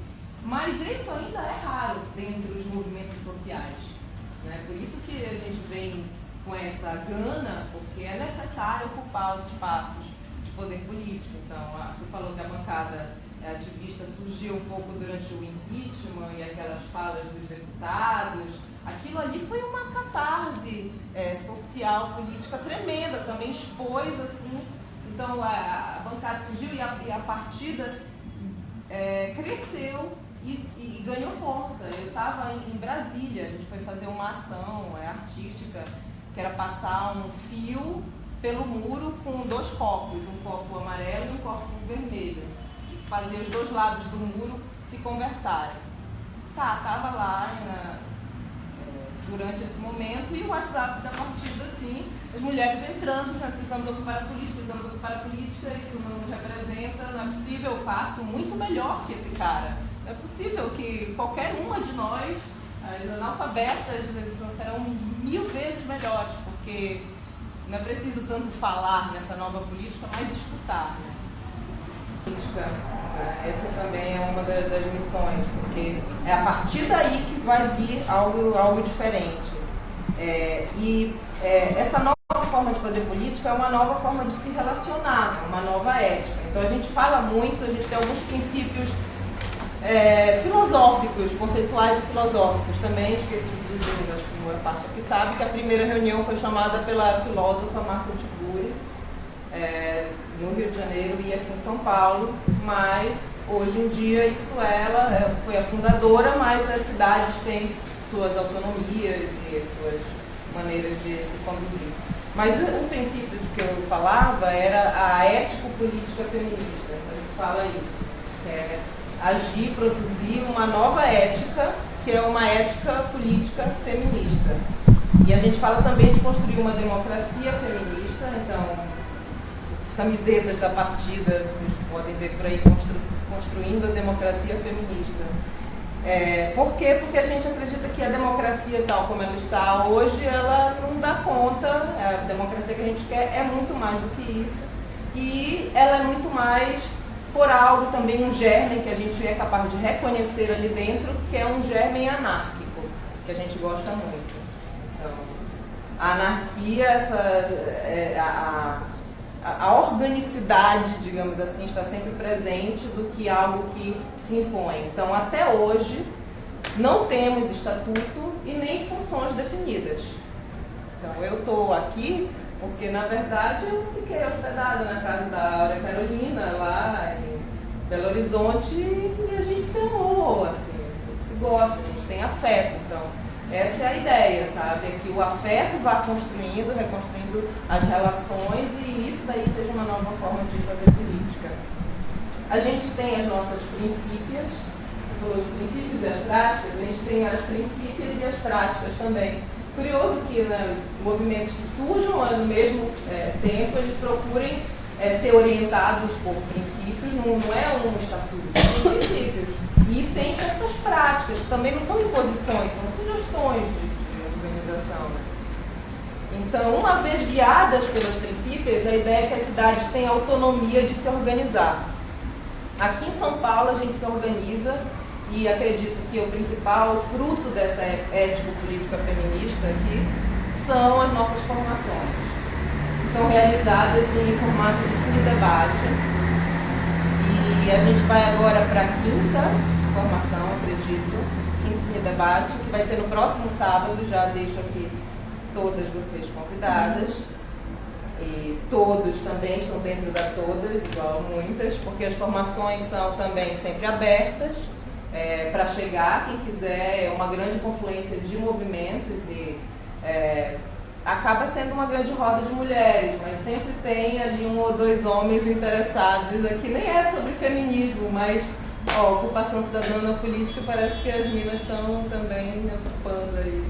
Mas isso ainda é raro dentro dos movimentos sociais, né? Por isso que a gente vem com essa gana, porque é necessário ocupar os espaços de poder político. Então, você falou que a bancada ativista surgiu um pouco durante o impeachment e aquelas falas dos deputados. Aquilo ali foi uma catarse social, política tremenda, também expôs assim. Então a bancada surgiu e a partida cresceu e ganhou força. Eu estava em Brasília, a gente foi fazer uma ação artística que era passar um fio pelo muro com 2 copos, um copo amarelo e um copo vermelho, e fazer os 2 lados do muro se conversarem. Estava lá durante esse momento, e o WhatsApp da partida, assim, as mulheres entrando, precisamos ocupar a política, isso não nos representa, não é possível, eu faço muito melhor que esse cara, não é possível que qualquer uma de nós, as analfabetas, serão 1000 vezes melhores, porque não é preciso tanto falar nessa nova política, mas escutar, né? Essa também é uma das missões, porque é a partir daí que vai vir algo diferente. Essa nova forma de fazer política é uma nova forma de se relacionar, uma nova ética. Então a gente fala muito, a gente tem alguns princípios filosóficos, conceituais e filosóficos. Também esqueci de dizer, acho que uma parte aqui sabe que a primeira reunião foi chamada pela filósofa Marcia Tiburi, no Rio de Janeiro e aqui em São Paulo, mas hoje em dia ela foi a fundadora, mas as cidades têm suas autonomias e suas maneiras de se conduzir. Mas o princípio de que eu falava era a ético-política feminista. A gente fala isso, que é agir, produzir uma nova ética, que é uma ética política feminista. E a gente fala também de construir uma democracia feminista. Então, camisetas da partida, vocês podem ver por aí, construindo a democracia feminista. Por quê? Porque a gente acredita que a democracia tal como ela está hoje, ela não dá conta, a democracia que a gente quer é muito mais do que isso, e ela é muito mais por algo também, um germe que a gente é capaz de reconhecer ali dentro, que é um germe anárquico, que a gente gosta muito. Então, a anarquia, a organicidade, digamos assim, está sempre presente do que algo que se impõe. Então, até hoje, não temos estatuto e nem funções definidas. Então, eu estou aqui porque, na verdade, eu fiquei hospedada na casa da Áurea Carolina, lá em Belo Horizonte, e a gente se amou, assim, a gente se gosta, a gente tem afeto. Então, essa é a ideia, sabe? É que o afeto vá construindo, reconstruindo as relações e isso daí seja uma nova forma de fazer política. A gente tem as nossas princípias, você falou os princípios e as práticas, a gente tem as princípias e as práticas também. Curioso que, né, movimentos que surjam no mesmo tempo, eles procurem ser orientados por princípios, não é um estatuto, são princípios. E tem certas práticas, que também não são imposições, são sugestões de organização. Né? Então, uma vez guiadas pelos princípios, a ideia é que as cidades têm autonomia de se organizar. Aqui em São Paulo, a gente se organiza e acredito que o principal fruto dessa ético-política feminista aqui são as nossas formações, que são realizadas em formato de cine-debate. E a gente vai agora para a quinta formação, acredito, quinta Cine Debate, que vai ser no próximo sábado. Já deixo aqui todas vocês convidadas. E todos também estão dentro da todas, igual muitas, porque as formações são também sempre abertas para chegar, quem quiser. É uma grande confluência de movimentos e acaba sendo uma grande roda de mulheres, mas sempre tem ali um ou dois homens interessados. Aqui nem é sobre feminismo, mas ocupação cidadã na política, parece que as minas estão também ocupando aí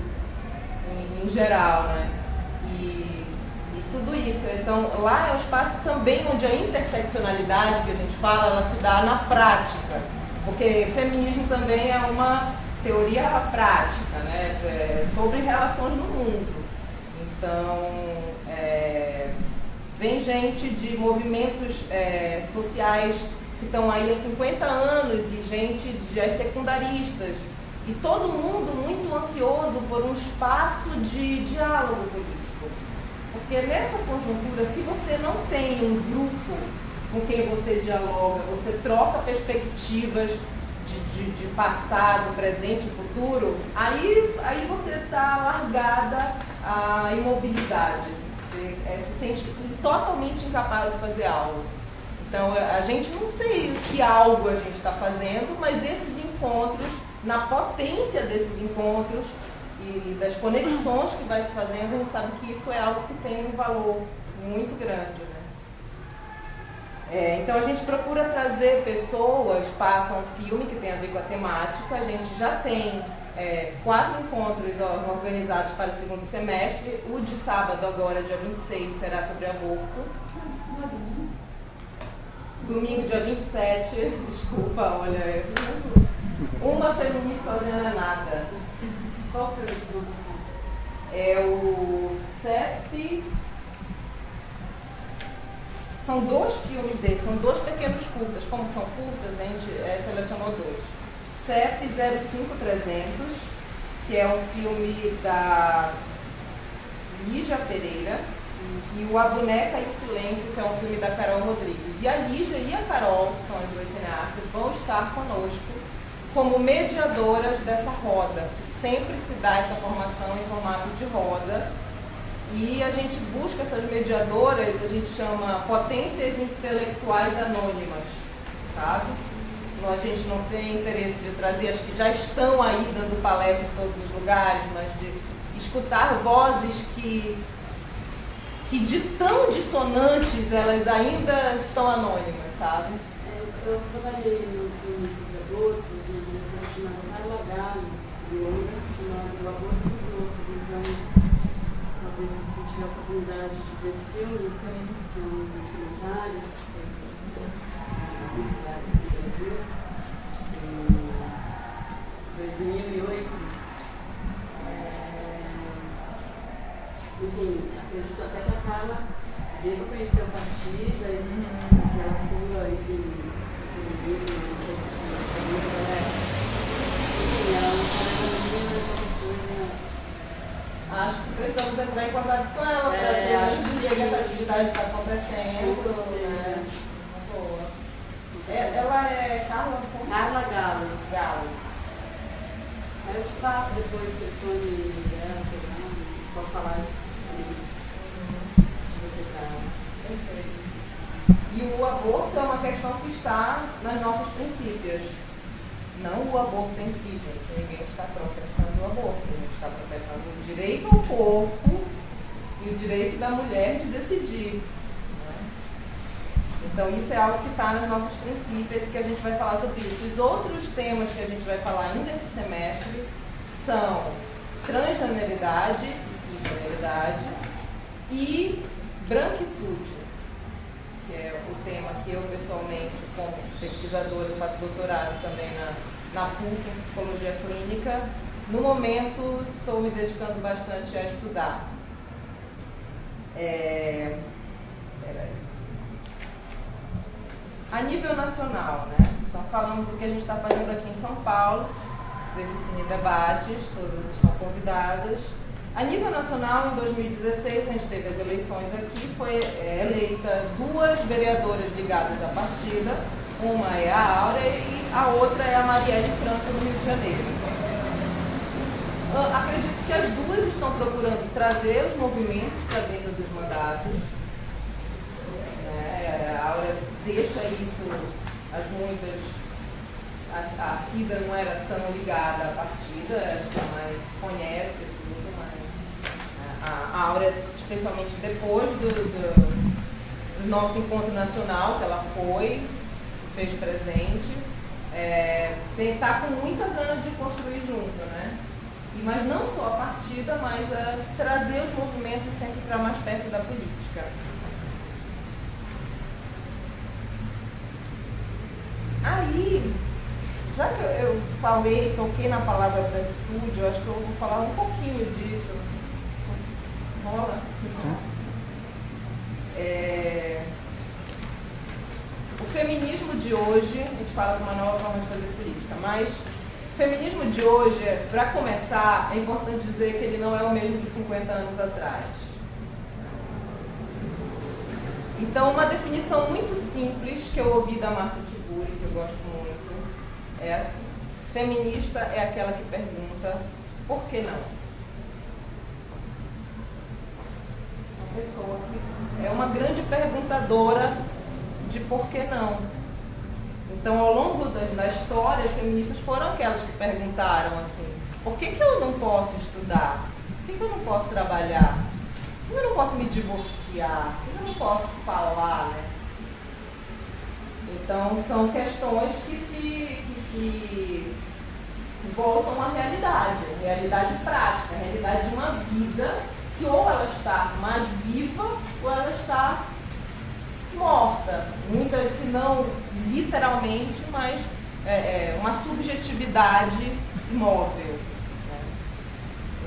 em geral, né? E tudo isso. Então, lá é um espaço também onde a interseccionalidade que a gente fala, ela se dá na prática, porque feminismo também é uma teoria prática, né? Sobre relações no mundo. Então, vem gente de movimentos sociais que estão aí há 50 anos e gente de secundaristas, e todo mundo muito ansioso por um espaço de diálogo político. Porque nessa conjuntura, se você não tem um grupo com quem você dialoga, você troca perspectivas de passado, presente e futuro, aí você está largada à imobilidade. Você se sente totalmente incapaz de fazer algo. Então, a gente não sei se algo a gente está fazendo, mas esses encontros, na potência desses encontros e das conexões que vai se fazendo, a gente sabe que isso é algo que tem um valor muito grande, né? Então a gente procura trazer pessoas, passa um filme que tem a ver com a temática. A gente já tem 4 encontros organizados para o segundo semestre. O de sábado, agora, dia 26, será sobre aborto. Domingo, dia 27, desculpa, olha, uma feminista fazendo nada. Qual foi esse nome? É o CEP. São 2 filmes desses, são 2 pequenos curtas. Como são curtas, a gente selecionou 2. CEP 05300, que é um filme da Lígia Pereira, e o A Boneca em Silêncio, que é um filme da Carol Rodrigues. E a Lígia e a Carol, que são as 2 cineastas, vão estar conosco como mediadoras dessa roda. Sempre se dá essa formação em formato de roda. E a gente busca essas mediadoras, a gente chama potências intelectuais anônimas, sabe? A gente não tem interesse de trazer as que já estão aí dando palestra em todos os lugares, mas de escutar vozes que de tão dissonantes elas ainda estão anônimas, sabe? Eu trabalhei no filme sobre aborto, de uma diretora chamada Carla Gallo, de Londres, chamado O Aborto dos Outros. Então, talvez se tiver a oportunidade de ver esse filme, que é um documentário na Universidade do Brasil, em 2008. Enfim, acredito até que a Carla, desde que eu conheci o partido, que ela atua, enfim, acho que precisamos entrar em contato com ela para dizer que essa atividade está acontecendo. Boa. Ela é Carla Gallo. Galo. Aí eu te passo depois o telefone dela, sei lá, posso falar de você, Carla. Perfeito. E o aborto é uma questão que está nas nossas princípios. Não o aborto em si, gente. Ninguém está professando o aborto. A gente está professando o direito ao corpo e o direito da mulher de decidir. Né? Então, isso é algo que está nos nossos princípios e que a gente vai falar sobre isso. Os outros temas que a gente vai falar ainda esse semestre são transgeneridade e cisgeneridade e branquitude, que é o tema que eu, pessoalmente, como pesquisadora, faço doutorado também na PUC, em Psicologia Clínica. No momento, estou me dedicando bastante a estudar. A nível nacional, né? Então, falamos do que a gente está fazendo aqui em São Paulo, desses Cine Debates, todas estão convidadas. A nível nacional, em 2016, a gente teve as eleições aqui, foi eleita 2 vereadoras ligadas à partida, Uma é a Áurea e a outra é a Marielle Franco, no Rio de Janeiro. Acredito que as duas estão procurando trazer os movimentos para dentro dos mandatos. A Áurea deixa isso, a Cida não era tão ligada à partida, mais conhece tudo, mas a Áurea, especialmente depois do nosso encontro nacional, que ela foi, se fez presente, está com muita gana de construir junto, né? Mas não só a partida, mas a trazer os movimentos sempre para mais perto da política. Aí, já que eu toquei na palavra branquitude, eu acho que eu vou falar um pouquinho disso. Rola? O feminismo de hoje, a gente fala de uma nova forma de fazer política, mas o feminismo de hoje, para começar, é importante dizer que ele não é o mesmo de 50 anos atrás. Então, uma definição muito simples que eu ouvi da Márcia Tiburi, que eu gosto muito, é assim: feminista é aquela que pergunta por que não? Uma pessoa que é uma grande perguntadora de por que não. Então, ao longo da história, as feministas foram aquelas que perguntaram assim: por que eu não posso estudar? Por que eu não posso trabalhar? Por que eu não posso me divorciar? Por que eu não posso falar, né? Então, são questões que se voltam à realidade prática, a realidade de uma vida que ou ela está mais viva ou ela está morta. Muitas, se não literalmente, mas uma subjetividade imóvel. Né?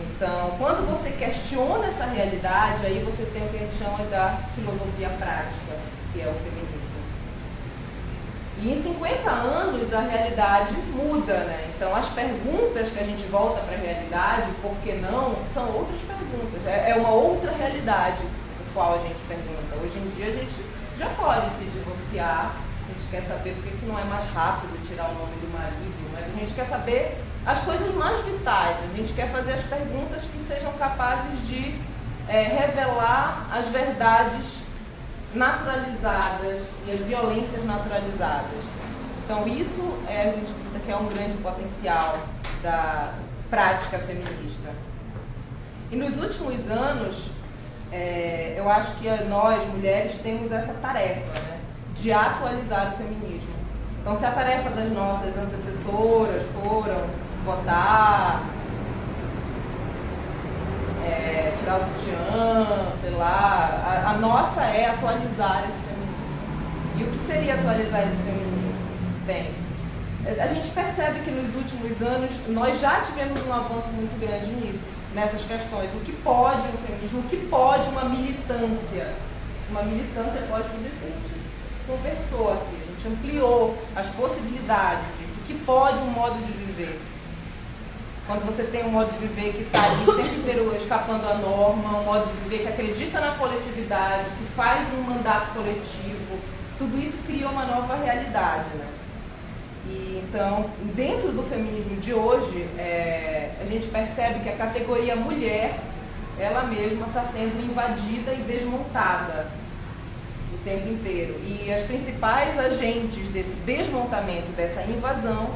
Então, quando você questiona essa realidade, aí você tem o que a gente chama da filosofia prática, que é o feminismo. E em 50 anos a realidade muda, né? Então as perguntas que a gente volta para a realidade, por que não, são outras perguntas. É uma outra realidade do qual a gente pergunta. Hoje em dia a gente já pode se divorciar, a gente quer saber por que não é mais rápido tirar o nome do marido, mas a gente quer saber as coisas mais vitais, a gente quer fazer as perguntas que sejam capazes de revelar as verdades naturalizadas e as violências naturalizadas. Então isso a gente acredita que é um grande potencial da prática feminista. E nos últimos anos, eu acho que nós, mulheres, temos essa tarefa, né, de atualizar o feminismo. Então, se a tarefa das nossas antecessoras foram votar, tirar o sutiã, sei lá, a nossa é atualizar esse feminismo. E o que seria atualizar esse feminismo? Bem, a gente percebe que nos últimos anos nós já tivemos um avanço muito grande nisso, nessas questões. O que pode um feminismo, o que pode uma militância? Uma militância pode tudo isso que a gente conversou aqui, a gente ampliou as possibilidades disso. O que pode um modo de viver? Quando você tem um modo de viver que está ali o tempo inteiro escapando à norma, um modo de viver que acredita na coletividade, que faz um mandato coletivo, tudo isso cria uma nova realidade, né? E, então, dentro do feminismo de hoje, a gente percebe que a categoria mulher, ela mesma está sendo invadida e desmontada o tempo inteiro. E as principais agentes desse desmontamento, dessa invasão,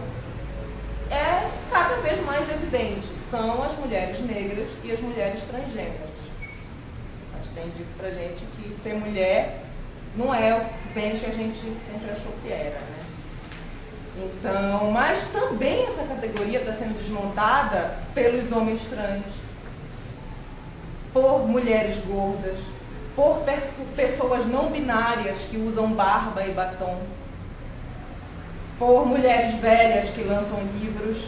cada vez mais evidente, são as mulheres negras e as mulheres transgêneras. Mas tem dito pra gente que ser mulher não é o bem que a gente sempre achou que era, né? Então, mas também essa categoria está sendo desmontada pelos homens trans, por mulheres gordas, por pessoas não binárias que usam barba e batom, por mulheres velhas que lançam livros,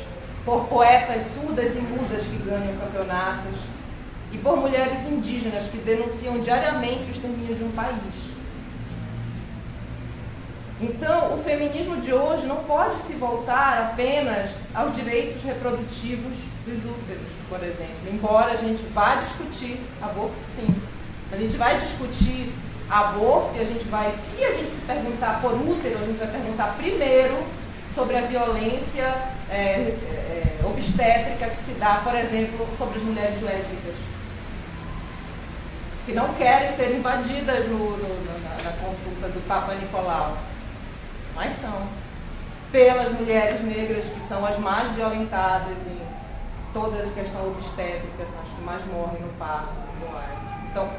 por poetas surdas e mudas que ganham campeonatos e por mulheres indígenas que denunciam diariamente o extermínio de um país. Então, o feminismo de hoje não pode se voltar apenas aos direitos reprodutivos dos úteros, por exemplo. Embora a gente vá discutir aborto, sim. A gente vai discutir aborto, e a gente vai, se a gente se perguntar por útero, a gente vai perguntar primeiro sobre a violência obstétrica que se dá, por exemplo, sobre as mulheres lésbicas, que não querem ser invadidas na consulta do Papa Nicolau, mas são. Pelas mulheres negras, que são as mais violentadas em toda a questão obstétrica, são as que mais morrem no parto e tudo mais. Então,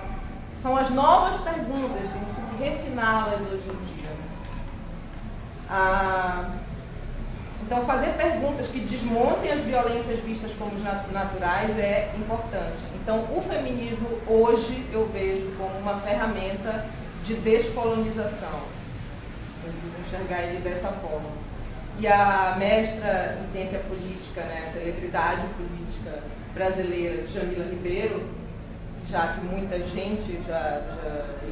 são as novas perguntas que a gente tem que refiná-las hoje em dia. Então, fazer perguntas que desmontem as violências vistas como naturais é importante. Então, o feminismo hoje eu vejo como uma ferramenta de descolonização. Preciso enxergar ele dessa forma. E a mestra em ciência política, né, celebridade política brasileira, Jamila Ribeiro, já que muita gente já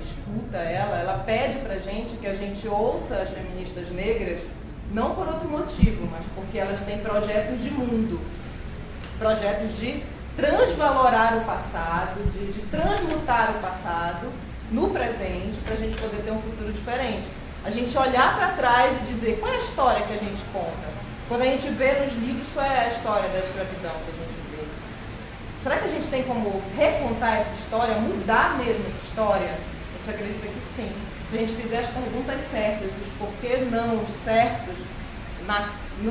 escuta ela pede pra gente que a gente ouça as feministas negras, não por outro motivo, mas porque elas têm projetos de mundo, projetos de transvalorar o passado, de transmutar o passado no presente, para a gente poder ter um futuro diferente. A gente olhar para trás e dizer qual é a história que a gente conta. Quando a gente vê nos livros qual é a história da escravidão que a gente vê. Será que a gente tem como recontar essa história, mudar mesmo essa história? A gente acredita que sim. Se a gente fizer as perguntas certas, os porquê não certos,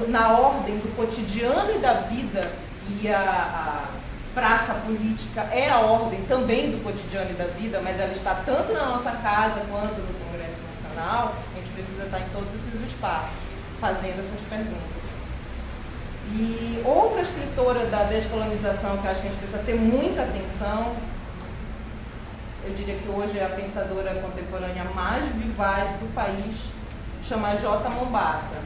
na ordem do cotidiano e da vida, e a praça política é a ordem também do cotidiano e da vida, mas ela está tanto na nossa casa quanto no Congresso Nacional, a gente precisa estar em todos esses espaços, fazendo essas perguntas. E outra escritora da descolonização que eu acho que a gente precisa ter muita atenção, eu diria que hoje é a pensadora contemporânea mais vivaz do país, chama J. Mombassa.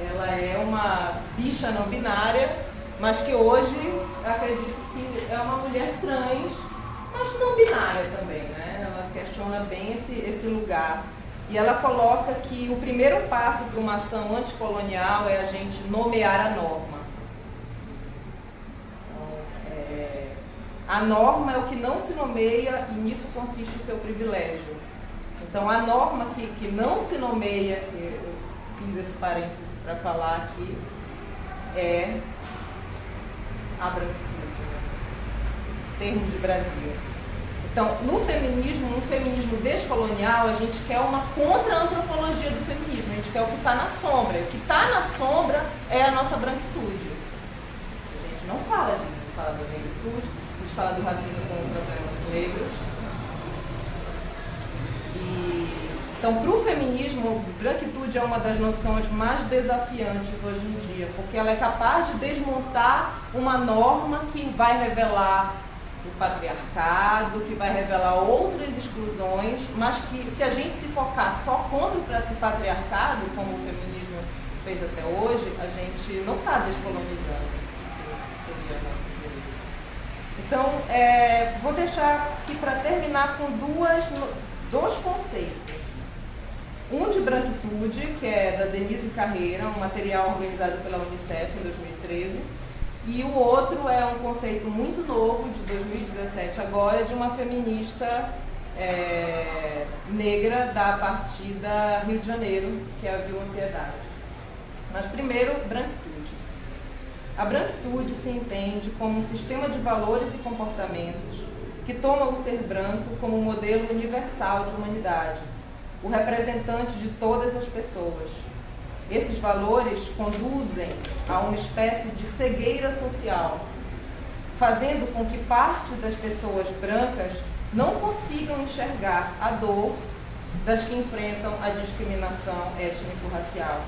Ela é uma bicha não binária, mas que hoje eu acredito que é uma mulher trans, mas não binária também, né? Ela questiona bem esse lugar. E ela coloca que o primeiro passo para uma ação anticolonial é a gente nomear a norma. Então, a norma é o que não se nomeia e nisso consiste o seu privilégio. Então, a norma que não se nomeia, eu fiz esse parênteses para falar aqui, é a branquitude, né? Em termos de Brasil. Então, no feminismo descolonial, a gente quer uma contra-antropologia do feminismo, a gente quer o que está na sombra. O que está na sombra é a nossa branquitude. A gente não fala disso, a gente fala da negritude, a gente fala do racismo contra os negros. Então, para o feminismo, branquitude é uma das noções mais desafiantes hoje em dia, porque ela é capaz de desmontar uma norma que vai revelar o patriarcado, que vai revelar outras exclusões, mas que, se a gente se focar só contra o patriarcado, como o feminismo fez até hoje, a gente não está descolonizando, que seria o nosso interesse. Então, vou deixar aqui para terminar com dois conceitos. Um de branquitude, que é da Denise Carreira, um material organizado pela Unicef em 2013, e o outro é um conceito muito novo, de 2017 agora, de uma feminista negra da partida Rio de Janeiro, que é a Vilma Piedade. Mas primeiro, branquitude. A branquitude se entende como um sistema de valores e comportamentos que toma o ser branco como um modelo universal de humanidade, o representante de todas as pessoas. Esses valores conduzem a uma espécie de cegueira social, fazendo com que parte das pessoas brancas não consigam enxergar a dor das que enfrentam a discriminação étnico-racial.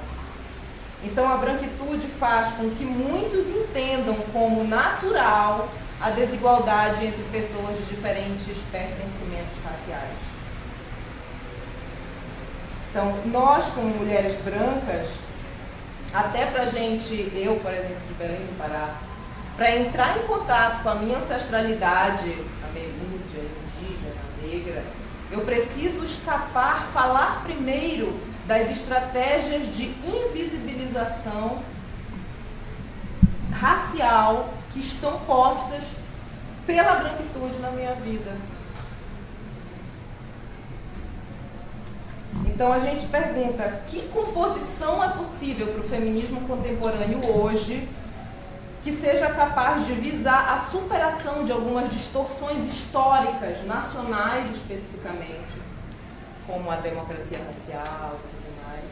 Então, a branquitude faz com que muitos entendam como natural a desigualdade entre pessoas de diferentes pertencimentos raciais. Então, nós, como mulheres brancas, até pra gente, eu, por exemplo, de Belém do Pará, para entrar em contato com a minha ancestralidade ameríndia, indígena, negra, eu preciso falar primeiro das estratégias de invisibilização racial que estão postas pela branquitude na minha vida. Então a gente pergunta, que composição é possível para o feminismo contemporâneo hoje que seja capaz de visar a superação de algumas distorções históricas, nacionais especificamente, como a democracia racial e tudo mais,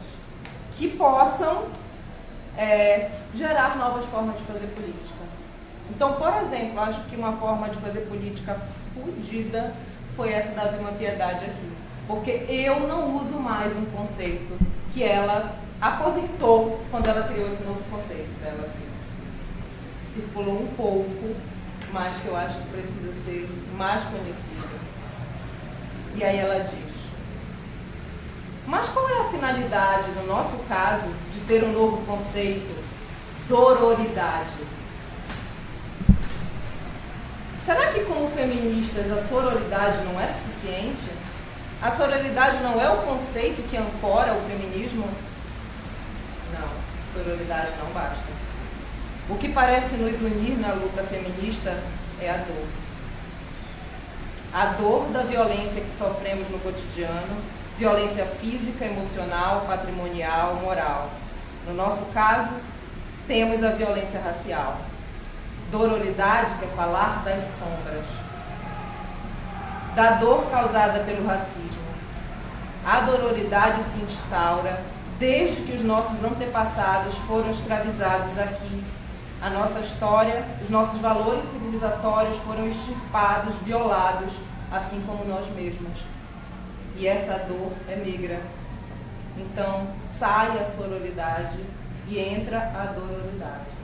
que possam gerar novas formas de fazer política. Então, por exemplo, acho que uma forma de fazer política fodida foi essa da Vilma Piedade aqui. Porque eu não uso mais um conceito que ela aposentou quando ela criou esse novo conceito dela. Circulou um pouco, mas que eu acho que precisa ser mais conhecido. E aí ela diz: mas qual é a finalidade, no nosso caso, de ter um novo conceito, dororidade? Será que, como feministas, a sororidade não é suficiente? A sororidade não é o conceito que ancora o feminismo? Não, sororidade não basta. O que parece nos unir na luta feminista é a dor. A dor da violência que sofremos no cotidiano, violência física, emocional, patrimonial, moral. No nosso caso, temos a violência racial. Dororidade quer falar das sombras, da dor causada pelo racismo. A dororidade se instaura desde que os nossos antepassados foram escravizados aqui. A nossa história, os nossos valores civilizatórios foram extirpados, violados, assim como nós mesmos. E essa dor é negra. Então, sai a sororidade e entra a dororidade.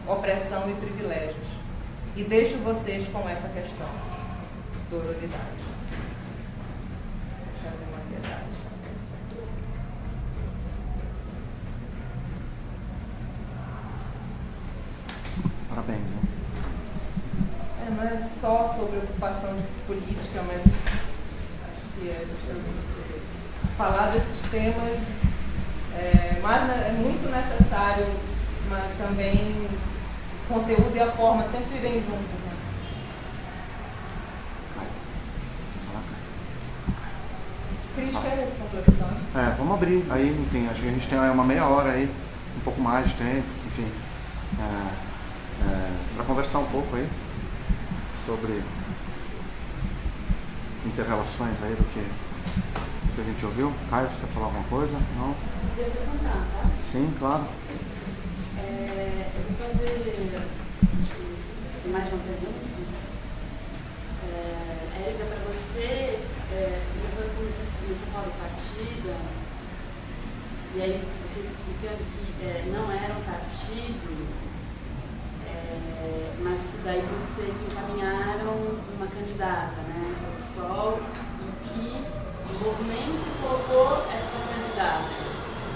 Opressão e privilégios. E deixo vocês com essa questão. Dororidade. Essa é uma verdade. Parabéns, hein? Não é só sobre ocupação de política, mas acho que é justamente falar desses temas, mas é muito necessário, mas também o conteúdo e a forma sempre vêm juntos. Né? Cris, quer completar? Vamos abrir aí, enfim, acho que a gente tem uma meia hora aí, um pouco mais de tempo, enfim, para conversar um pouco aí sobre interrelações aí do que a gente ouviu. Caio, você quer falar alguma coisa? Não? Eu vou contar, tá? Sim, claro. Eu vou fazer mais uma pergunta. Érica, para você, quando você começou a falar do partido, e aí você explicando que não era um partido, mas que daí vocês encaminharam uma candidata, né, para o PSOL, e que o movimento colocou essa candidata,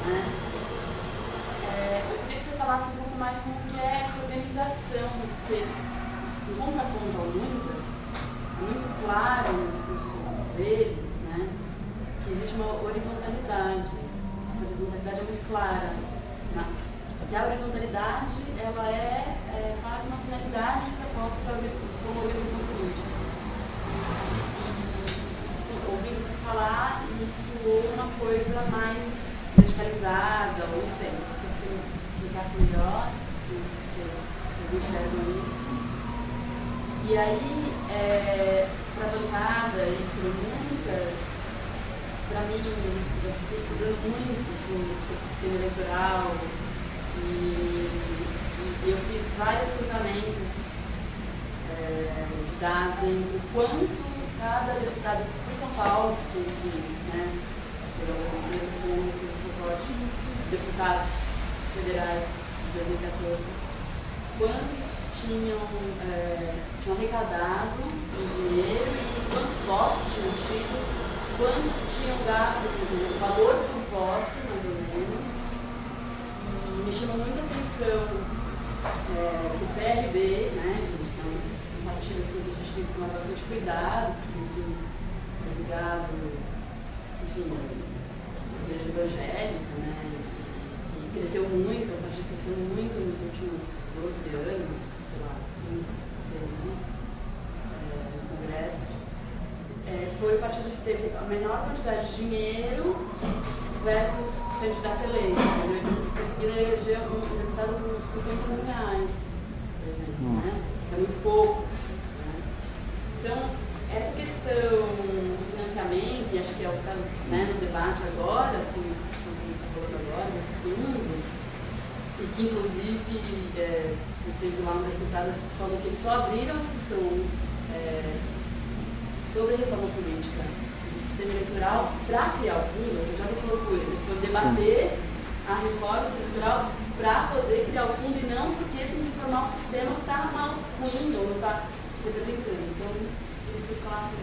né? Eu queria que você falasse um pouco mais como que é essa organização, porque, em contraponto a muitas, é muito claro no discurso dele, né, que existe uma horizontalidade. Essa horizontalidade é muito clara. Porque a horizontalidade ela é quase uma finalidade proposta como organização política. E ouvindo você falar, isso é uma coisa mais verticalizada, ou não sei, queria que você me explicasse melhor como vocês enxergam isso. E aí, para a bancada e para muitas, para mim, eu fiquei estudando muito assim, sobre o sistema eleitoral. E eu fiz vários cruzamentos de dados entre o quanto cada deputado por São Paulo, que enfim, né, eu fiz esse recorte de deputados federais de 2014, quantos tinham arrecadado em dinheiro e quantos votos tinham tido, quanto tinham gasto, o valor do voto, mais ou menos. Me chamou muita atenção que o PRB, né, que é um partido assim, que a gente tem que tomar bastante cuidado, porque, enfim, é ligado, enfim, à igreja evangélica, né, e cresceu muito, o partido cresceu muito nos últimos 12 anos, sei lá, 15, 16 anos, no Congresso. Foi o partido que teve a menor quantidade de dinheiro versus candidato eleito. Eles conseguiram eleger um deputado com R$50 mil, por exemplo, né? É muito pouco. Né? Então, essa questão do financiamento, e acho que é o que está, né, no debate agora, assim, essa questão que está falando agora, desse fundo, e que inclusive teve lá uma deputada que falou que eles só abriram a discussão sobre a reforma política do sistema eleitoral para criar o fundo. Ou seja, olha que loucura, eles precisam debater a reforma do sistema eleitoral para poder criar o fundo e não porque tem que formar um sistema que está mal ruim ou não está representando. Então, vocês falassem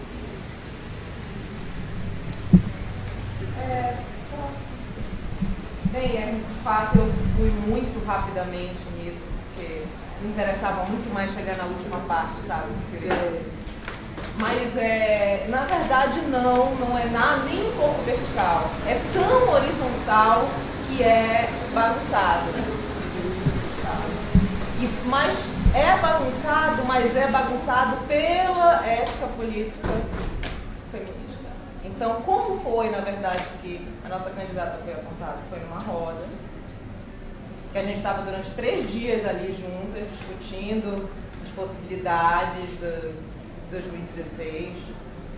bem, de fato eu fui muito rapidamente nisso, porque me interessava muito mais chegar na última parte, sabe? Mas na verdade não é nada nem um pouco vertical. É tão horizontal que é bagunçado. Mas é bagunçado, mas é bagunçado pela ética política feminista. Então, como foi, na verdade, que a nossa candidata foi apontada? Foi numa roda, que a gente estava durante 3 dias ali juntas, discutindo as possibilidades de 2016,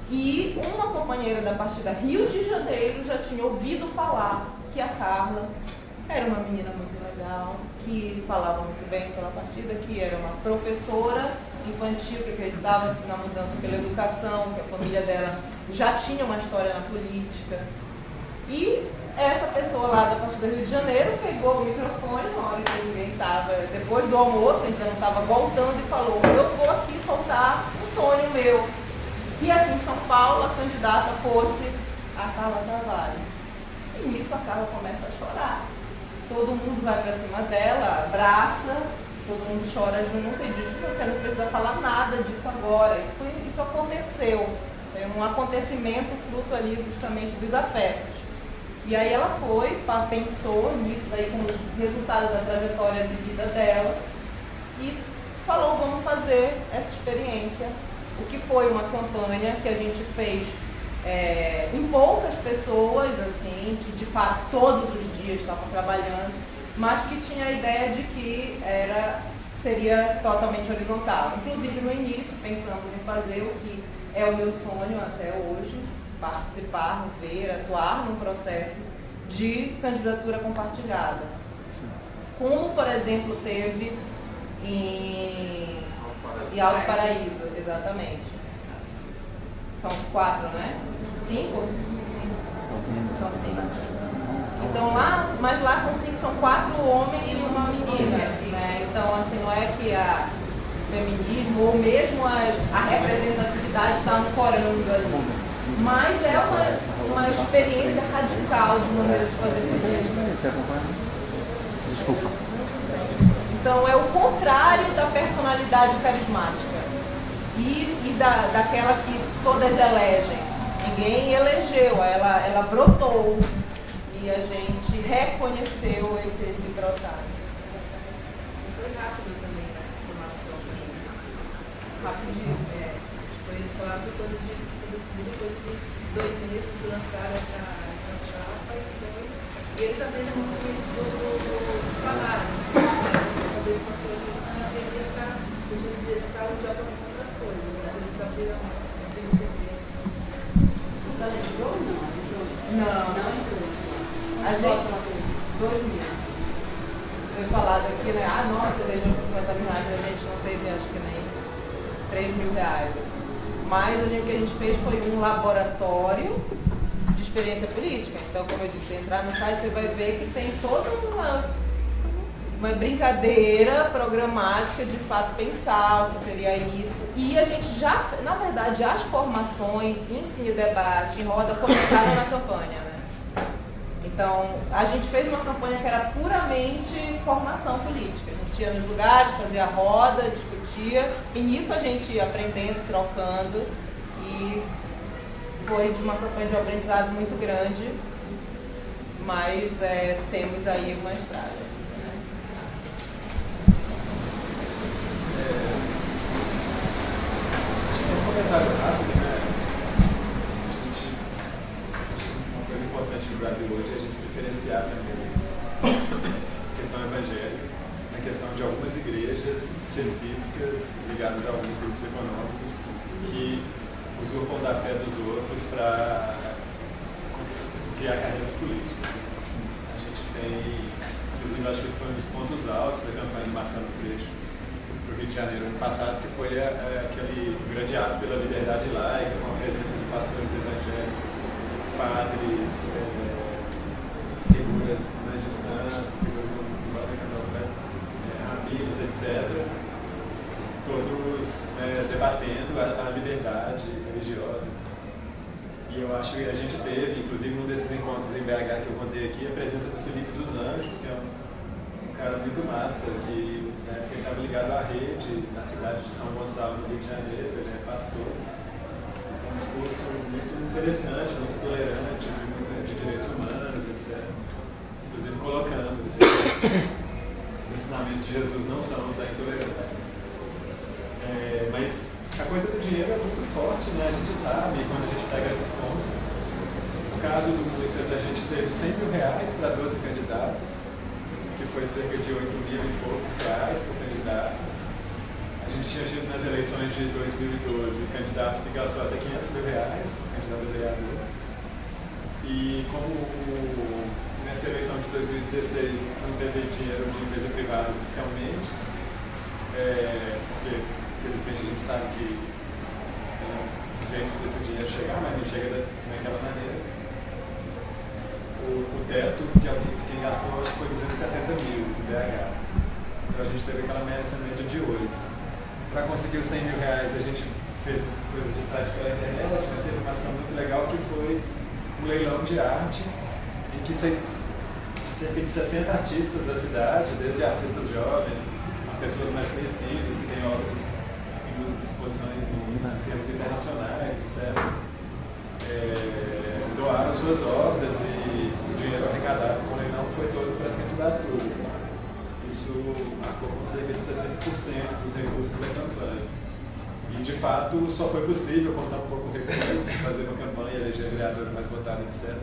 e uma companheira da partida Rio de Janeiro já tinha ouvido falar que a Carla era uma menina muito legal, que falava muito bem pela partida, que era uma professora infantil que acreditava na mudança pela educação, que a família dela já tinha uma história na política. E essa pessoa lá da partida Rio de Janeiro pegou o microfone na hora que ninguém estava, depois do almoço, a gente já não estava voltando, e falou: eu vou aqui soltar um sonho meu, que aqui em São Paulo a candidata fosse a Carla Carvalho. E nisso a Carla começa a chorar. Todo mundo vai para cima dela, abraça, todo mundo chora junto e diz: você não precisa falar nada disso agora. Isso aconteceu. Foi um acontecimento fruto ali justamente dos afetos. E aí ela foi, pensou nisso daí como resultado da trajetória de vida dela e falou: vamos fazer essa experiência. O que foi uma campanha que a gente fez em poucas pessoas, assim, que de fato todos os dias estavam trabalhando, mas que tinha a ideia de que seria totalmente horizontal. Inclusive no início pensamos em fazer o que é o meu sonho até hoje, participar, ver, atuar num processo de candidatura compartilhada. Como, por exemplo, teve em Alto Paraíso, exatamente. São 4, né? 5? São 5. Então mas lá são 5, são 4 homens e uma menina, né? Então, assim, não é que o feminismo ou mesmo a representatividade está ancorando ali. Mas é uma experiência radical de maneira de fazer feminismo. Desculpa. Então é o contrário da personalidade carismática e daquela que todas elegem. Ninguém elegeu, ela brotou e a gente reconheceu esse brotar. Foi rápido também essa formação. Rapidíssimo. Foi isso, foi coisa de 2 meses lançaram essa chapa e eles abriram muito do salário. Talvez passou a teoria para usar para outras coisas, mas eles abriram muito de receber. Você entrou ou não? Não entrou. A gente, 2 mil. Foi falado aqui, né? Nossa, elegeu por R$50 mil, a gente não teve, acho que nem R$3.000. Mas o que a gente fez foi um laboratório de experiência política. Então, como eu disse, você entrar no site, você vai ver que tem toda uma brincadeira programática de fato pensar o que seria isso. E a gente já, na verdade, as formações, ensino e debate, em roda, começaram na campanha, né? Então, a gente fez uma campanha que era puramente formação política. A gente ia nos lugares, fazia roda, discutia, e nisso a gente ia aprendendo, trocando, e foi de uma campanha de um aprendizado muito grande, mas temos aí uma estrada. Um comentário rápido, né? Uma coisa importante no Brasil hoje é a gente específicas ligadas a alguns grupos econômicos que usurpam da fé dos outros para criar carreiras políticas. A gente tem, inclusive, acho que esse foi um dos pontos altos da campanha de Marcelo Freixo para o Rio de Janeiro ano passado, que foi aquele grande ato pela liberdade laica, com a presença de pastores evangélicos, padres, figuras de santo, figuras do amigos, etc., todos debatendo a liberdade religiosa, etc. E eu acho que a gente teve, inclusive num desses encontros em BH que eu contei aqui, a presença do Felipe dos Anjos, que é um cara muito massa, que ele estava ligado à rede na cidade de São Gonçalo, no Rio de Janeiro, ele é pastor. Um discurso muito interessante, muito tolerante, muito de direitos humanos, etc. Inclusive colocando os ensinamentos de Jesus não são da intolerância. Mas a coisa do dinheiro é muito forte, né? A gente sabe quando a gente pega essas contas. No caso do Muitas, a gente teve R$100.000 para 12 candidatos, que foi cerca de 8 mil e poucos reais por candidato. A gente tinha tido nas eleições de 2012 candidato que gastou até R$500.000, candidato a vereador. E como nessa eleição de 2016 não teve dinheiro de empresa privada oficialmente, porque infelizmente a gente sabe que tem um jeito desse dinheiro chegar, mas não chega daquela maneira. O teto que quem gastou acho que foi 270 mil no BH. Então a gente teve aquela essa média de 8. Para conseguir os R$100.000 a gente fez essas coisas de site pela internet, mas teve uma ação muito legal que foi um leilão de arte em que cerca de 60 artistas da cidade, desde artistas jovens a pessoas mais conhecidas que têm obras em exposições em centros internacionais, etc. Doaram suas obras e o dinheiro arrecadado com o leilão foi todo para as candidaturas. Isso marcou com cerca de 60% dos recursos da campanha. E, de fato, só foi possível contar um pouco com recursos, fazer uma campanha, eleger vereador mais votado, etc.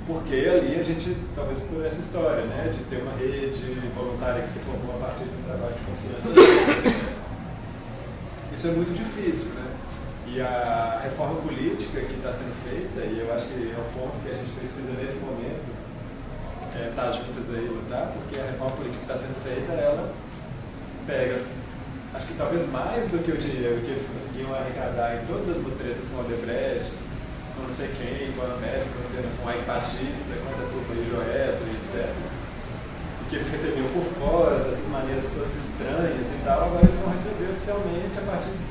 Porque ali a gente, talvez por essa história, né, de ter uma rede voluntária que se formou a partir de um trabalho de confiança. Isso é muito difícil, né? E a reforma política que está sendo feita, e eu acho que é o ponto que a gente precisa nesse momento, estar juntas aí, lutar, porque a reforma política que está sendo feita, ela pega, acho que talvez mais do que o dinheiro que eles conseguiam arrecadar em todas as mutretas com o Odebrecht, com não sei quem, com a América, com a Ike Batista, com essa turma de Joessa, etc. E que eles recebiam por fora, dessas maneiras todas estranhas e tal, agora eles vão receber oficialmente a partir de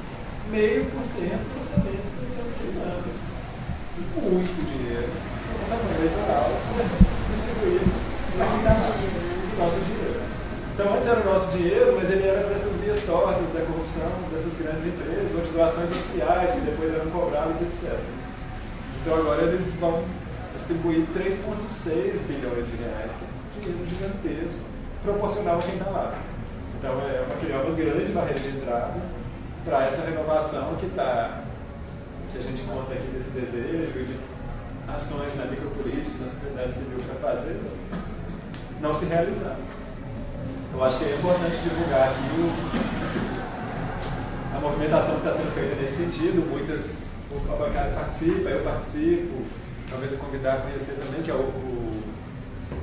0,5% do orçamento do ano. Muito dinheiro, na campanha eleitoral, começa a distribuir o nosso dinheiro. Então antes era o nosso dinheiro, mas ele era para essas vias tortas da corrupção dessas grandes empresas, ou de doações oficiais, que depois eram cobradas, etc. Então agora eles vão distribuir 3,6 bilhões de reais, que é um dinheiro gigantesco, proporcional a quem está lá. Então criar uma grande barreira de entrada para essa renovação que a gente conta aqui desse desejo de ações na micropolítica, na sociedade civil para fazer, não se realizar. Eu acho que é importante divulgar aqui a movimentação que está sendo feita nesse sentido. A bancada participa, eu participo, talvez eu convidar a conhecer também, que é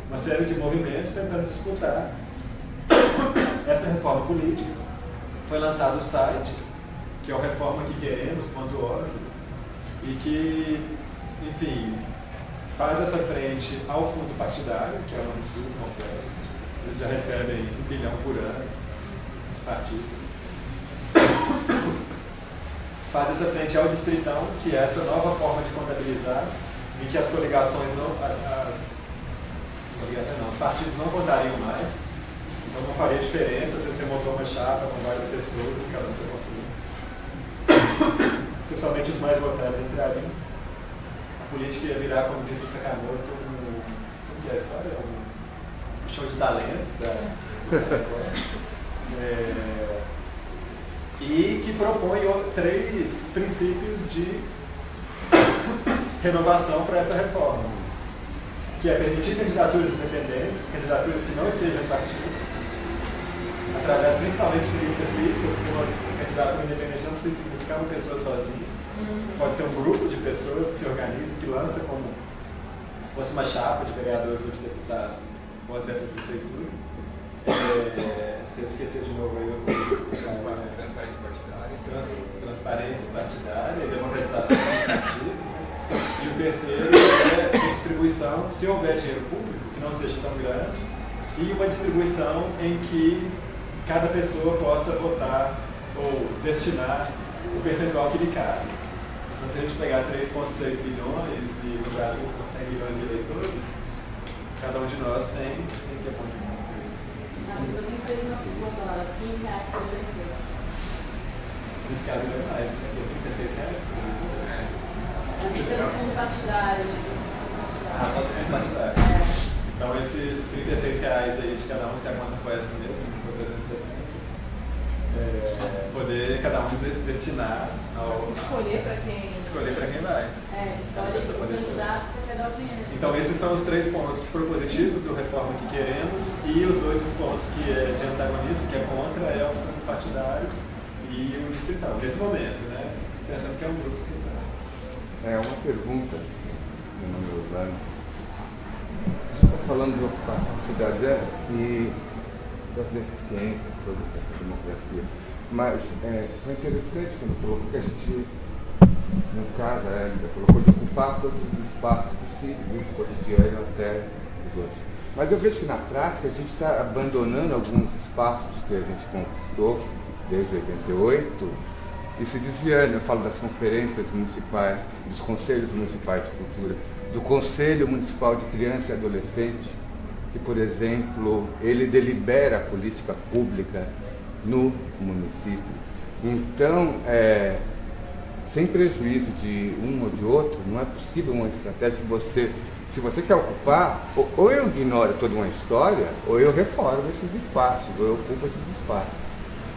uma série de movimentos tentando disputar essa reforma política. Foi lançado o site, que é o reformaquequeremos.org, e que, enfim, faz essa frente ao fundo partidário, que é o Unisul completo. Eles já recebem 1 bilhão por ano, os partidos. Faz essa frente ao distritão, que é essa nova forma de contabilizar, em que as coligações os partidos não votariam mais. Então não faria diferença se você montou uma chapa com várias pessoas e cada um foi construído. Principalmente os mais votados entrariam. A política ia virar, como disse o Sakamoto, como que é a história? Um show de talentos. E que propõe 3 princípios de renovação para essa reforma, que é permitir candidaturas independentes, candidaturas que não estejam em partido, através principalmente de listas cívicas, porque uma candidatura independente não precisa significar uma pessoa sozinha. Pode ser um grupo de pessoas que se organiza, que lança como se fosse uma chapa de vereadores ou de deputados, ou até de prefeitura. Se eu esquecer de novo aí, Transparência partidária. Transparência partidária, democratização dos partidos. E o terceiro é a distribuição, se houver dinheiro público, que não seja tão grande, e uma distribuição em que cada pessoa possa votar ou destinar o percentual que lhe cabe. Então, se a gente pegar 3,6 bilhões e no Brasil com 100 milhões de eleitores, cada um de nós tem que apontar. Alguém fez uma pergunta lá, R$15 por eleitor. Nesse caso é mais, né? R$36 por eleitor. Esse é o fundo partidário, Só do fundo partidário. Então esses R$36 aí de cada um, se a conta foi assim mesmo, se for 360, poder cada um destinar ao... Escolher para quem vai. você escolhe o candidato que você quer dar o dinheiro. Então esses são os 3 pontos propositivos do Reforma que queremos, e os 2 pontos que é de antagonismo, que é contra, é o fundo partidário e o distrital, nesse momento, né? Pensando que é um grupo que É uma pergunta, meu nome é Osvaldo. Você está falando de ocupação cidadã e das deficiências, toda a democracia. Mas foi interessante quando colocou que a gente, no caso, a Hélida colocou de ocupar todos os espaços possíveis, do cotidiano até os outros. Mas eu vejo que na prática a gente está abandonando alguns espaços que a gente conquistou desde 88 e se desviando. Eu falo das conferências municipais, dos conselhos municipais de cultura, do Conselho Municipal de Criança e Adolescente, que, por exemplo, ele delibera a política pública no município. Então, sem prejuízo de um ou de outro, não é possível uma estratégia de você, se você quer ocupar, ou eu ignoro toda uma história, ou eu reformo esses espaços, ou eu ocupo esses espaços.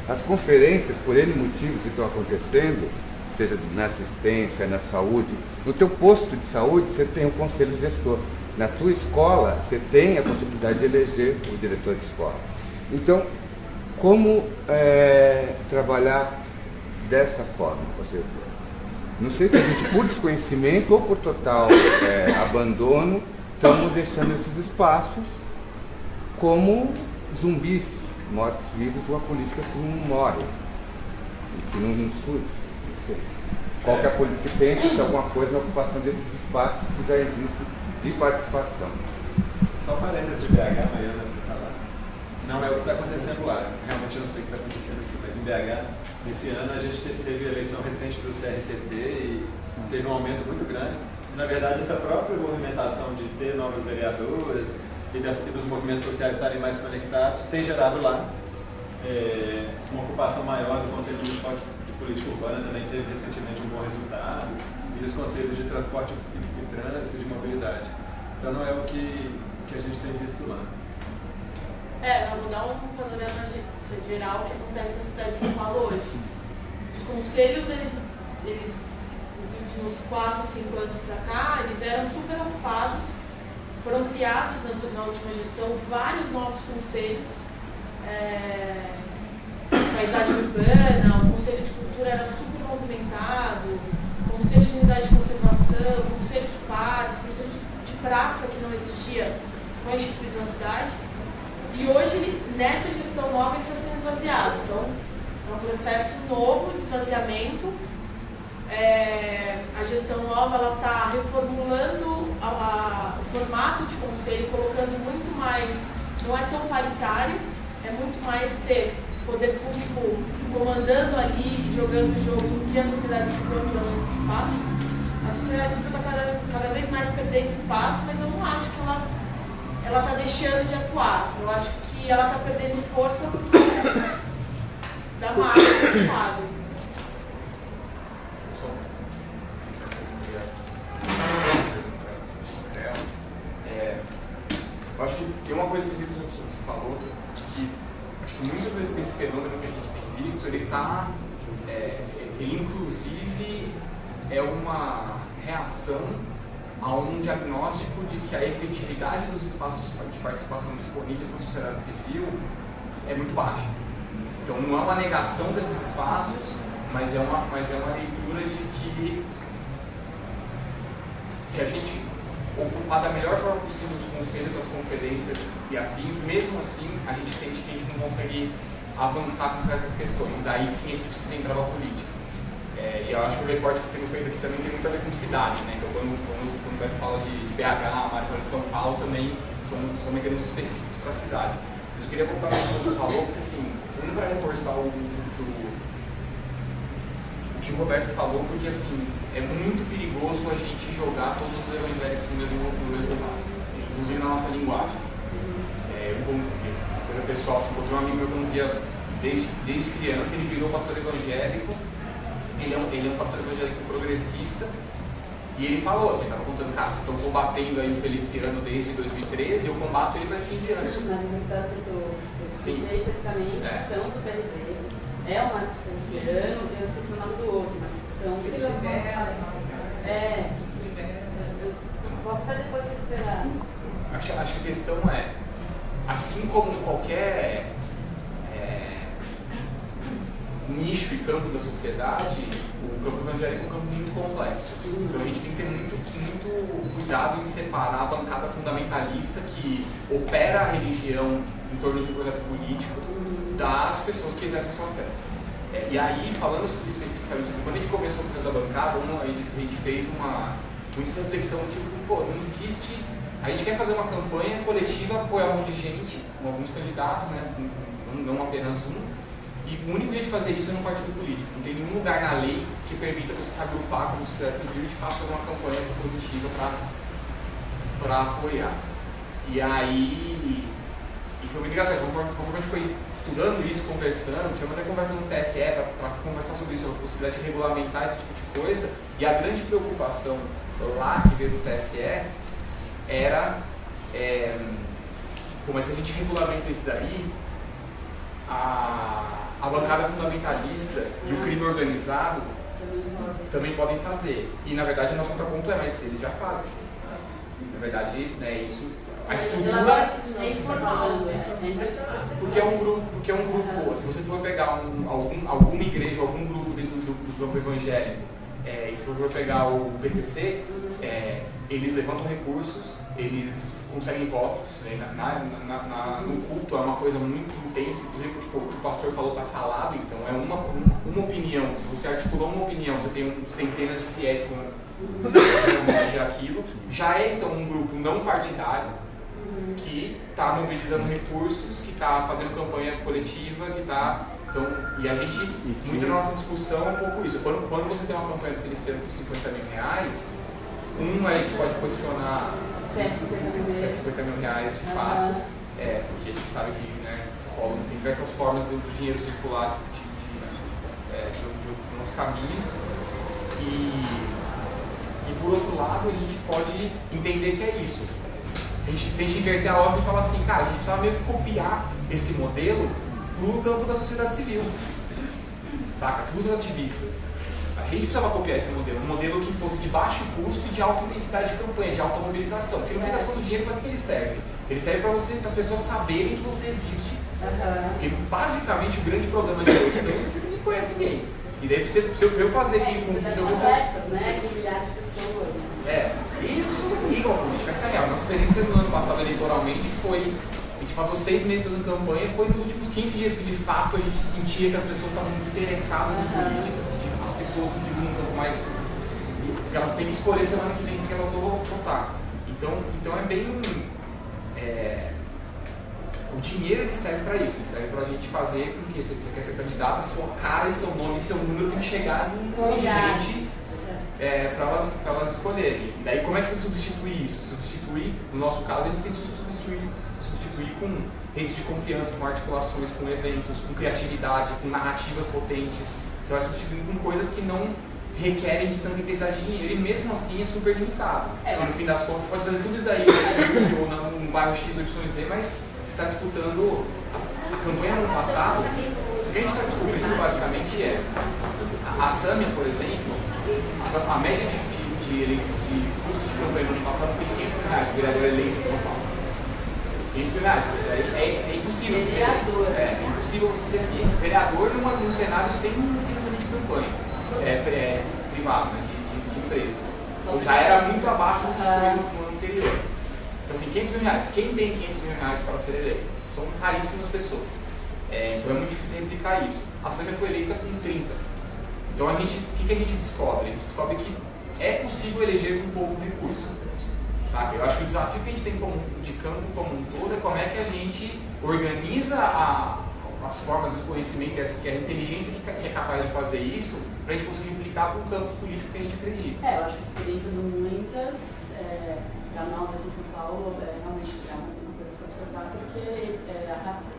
As conferências, por N motivos que estão acontecendo, seja na assistência, na saúde, no teu posto de saúde você tem o conselho gestor. Na tua escola você tem a possibilidade de eleger o diretor de escola. Então, como trabalhar dessa forma? Ou seja, não sei se a gente, por desconhecimento ou por total abandono, estamos deixando esses espaços como zumbis, mortos-vivos de uma política que não morre, que não surge. Não sei. Qual que é a política que pensa de alguma coisa na ocupação desses espaços que já existem de participação? Só parênteses de BH, Mariana, para falar. Não é o que está acontecendo lá. Realmente eu não sei o que está acontecendo aqui, mas em BH, esse ano a gente teve a eleição recente do CRTT e teve um aumento muito grande. Na verdade, essa própria movimentação de ter novas vereadoras e dos movimentos sociais estarem mais conectados tem gerado lá uma ocupação maior do Conselho Municipal de Política Urbana, também teve recentemente um bom resultado, e os conselhos de transporte e trânsito, de mobilidade. Então não é o que a gente tem visto lá. Eu vou dar um panorama geral que acontece na cidade de São Paulo hoje. Os conselhos, eles nos últimos 4, 5 anos para cá, eles eram super ocupados. Foram criados na última gestão vários novos conselhos, paisagem urbana, o Conselho de Cultura era super movimentado, o Conselho de Unidade de Conservação, o Conselho de Parque, o Conselho de Praça, que não existia, foi instituído na cidade. E hoje, nessa gestão nova, ele está sendo esvaziado. Então, é um processo novo de esvaziamento. A gestão nova está reformulando o formato de conselho, colocando muito mais, não é tão paritário, é muito mais ter poder público comandando ali, jogando o jogo do que a sociedade civil atuando nesse espaço. A sociedade civil está cada vez mais perdendo espaço, mas eu não acho que ela está deixando de atuar. Eu acho que ela está perdendo força da marca do Estado. Eu acho que tem uma coisa específica sobre o que você falou, que acho que muitas vezes esse fenômeno que a gente tem visto, ele inclusive é uma reação a um diagnóstico de que a efetividade dos espaços de participação disponíveis na sociedade civil é muito baixa. Então não é uma negação desses espaços, mas é uma leitura de que se a gente ocupar da melhor forma possível os conselhos, as conferências e afins, mesmo assim a gente sente que a gente não consegue avançar com certas questões, e daí sim a gente precisa entrar na política. E eu acho que o recorte que está sendo feito aqui também tem muito a ver com cidade, né? Então quando o Beto fala de BH, Mariana, São Paulo também são mecanismos específicos para a cidade. Mas eu queria voltar ao que você falou, porque assim, não para reforçar o que o Roberto falou, porque assim, é muito perigoso a gente jogar todos os evangélicos no mesmo lado, inclusive na nossa linguagem. Uma coisa pessoal, assim, um amigo meu que eu não via desde criança, ele virou pastor evangélico. Ele é um pastor evangélico progressista, e ele falou assim, estava contando, cara, vocês estão combatendo aí o Feliciano desde 2013, eu combato ele faz 15 anos. Mas o deputado citou especificamente, são do PRB, é o Marcos Feliciano, eu esqueci o nome do outro, mas são os que eu posso até depois recuperar. Acho que a questão é, assim como qualquer nicho e campo da sociedade, o campo evangélico é um campo muito complexo. Então a gente tem que ter muito cuidado em separar a bancada fundamentalista que opera a religião em torno de um projeto político das pessoas que exercem a sua fé. E aí, falando especificamente, quando a gente começou com essa bancada, a gente fez uma reflexão tipo, não existe. A gente quer fazer uma campanha coletiva, apoiar um monte de gente, com alguns candidatos, né? Não apenas um. E o único jeito de fazer isso é num partido político. Não tem nenhum lugar na lei que permita você se agrupar como sociedade civil e de fato fazer uma campanha positiva para apoiar. E aí, foi muito engraçado. Conforme a gente foi estudando isso, conversando, tivemos até conversa no TSE para conversar sobre isso, a possibilidade de regulamentar esse tipo de coisa. E a grande preocupação lá que veio do TSE era como se a gente regulamenta isso daí, a bancada fundamentalista e o crime organizado também podem fazer. E na verdade o nosso contraponto mas eles já fazem. Na verdade, né, isso, a estrutura é informal, porque é um grupo, se você for pegar alguma igreja, algum grupo dentro do campo evangélico, se você for pegar o PCC, eles levantam recursos, eles conseguem votos, né? No culto é uma coisa muito intensa, inclusive porque o pastor falou está falado, então é uma opinião. Se você articulou uma opinião, você tem centenas de fiéis que vão homenagear aquilo. Já é então um grupo não partidário que está mobilizando recursos, que está fazendo campanha coletiva, que está. Então, e a gente, muito na nossa discussão é um pouco isso. Quando você tem uma campanha do Feliciano por R$50 mil, a gente pode posicionar R$150 mil de fato, porque a gente sabe que tem diversas formas do dinheiro circular de alguns caminhos. E por outro lado, a gente pode entender que é isso. Se a gente inverter a ordem e falar assim, cara, a gente precisava meio que copiar esse modelo para o campo da sociedade civil, saca? Para os ativistas. A gente precisava copiar esse modelo, um modelo que fosse de baixo custo e de alta intensidade de campanha, de alta mobilização. Porque no fim das contas, o dinheiro, para que ele serve? Ele serve para as pessoas saberem que você existe. Porque basicamente o grande problema de eleições é que ninguém conhece ninguém. E daí, se eu fazer isso com complexas, né? Com milhares de pessoas. E as pessoas não ligam a política, essa é real. Nossa experiência no ano passado eleitoralmente foi. A gente passou 6 meses fazendo campanha, foi nos últimos 15 dias que de fato a gente sentia que as pessoas estavam muito interessadas em política. As pessoas não ficam um pouco mais. Porque elas têm que escolher semana que vem que elas vão votar. Então é bem. O dinheiro ele serve para isso, ele serve para a gente fazer com que, se você quer ser candidato, a sua cara e seu nome e seu número tem que chegar em um monte de gente para elas escolherem. E daí como é que você substitui isso? Substituir, no nosso caso, a gente tem que substituir com redes de confiança, com articulações, com eventos, com criatividade, com narrativas potentes. Você vai substituir com coisas que não requerem de tanta intensidade de dinheiro, e mesmo assim é super limitado. E no fim das contas, você pode fazer tudo isso daí, ou num bairro X, Y, Z, mas está disputando a campanha no ano passado. O que a gente está descobrindo basicamente a Sami, por exemplo, a média de custo de campanha no ano passado foi de R$500 mil, vereador eleito em São Paulo. 500 mil reais. É impossível Vereador. é impossível você ser vereador num cenário sem um financiamento de campanha privado, né, de empresas. Então já era muito abaixo do que foi no ano anterior. Então assim, 500 mil reais. Quem tem 500 mil reais para ser eleito? São raríssimas pessoas. Então é muito difícil replicar isso. A Sâmia foi eleita com 30. Então o que a gente descobre? A gente descobre que é possível eleger com pouco recurso. Sabe? Eu acho que o desafio que a gente tem de campo como um todo é como é que a gente organiza as formas de conhecimento, que a inteligência que é capaz de fazer isso, para a gente conseguir aplicar para o campo político que a gente acredita. Eu acho que a experiência de muitas, para nós aqui em São Paulo, realmente é uma coisa a observar, porque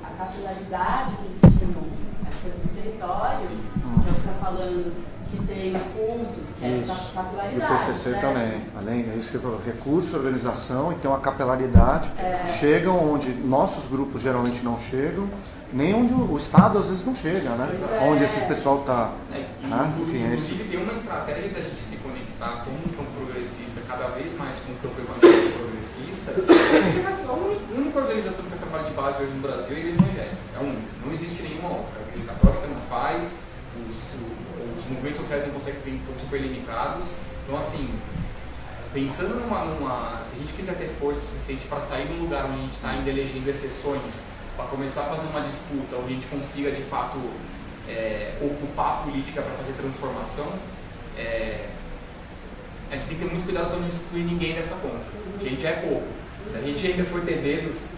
a capilaridade que eles tinham, as coisas dos territórios, que você está falando, que tem os pontos, que é essa capilaridade. E o PCC também, além disso que eu falo, recurso, organização, então a capilaridade, chegam onde nossos grupos geralmente não chegam, nem onde o Estado às vezes não chega, né? Onde esse pessoal está. Inclusive tem uma estratégia da gente se conectar com o campo progressista, cada vez mais com o campo evangélico progressista. A única organização que faz trabalho de base hoje no Brasil é a Igreja Evangélica. É a única. Não existe nenhuma outra. A Igreja Católica não faz, os movimentos sociais não conseguem, estão super limitados. Então, assim, pensando se a gente quiser ter força suficiente para sair de um lugar onde a gente está ainda elegendo exceções, para começar a fazer uma disputa onde a gente consiga, de fato, ocupar a política para fazer transformação, a gente tem que ter muito cuidado para não excluir ninguém dessa conta, porque a gente é pouco. Se a gente ainda for ter dedos,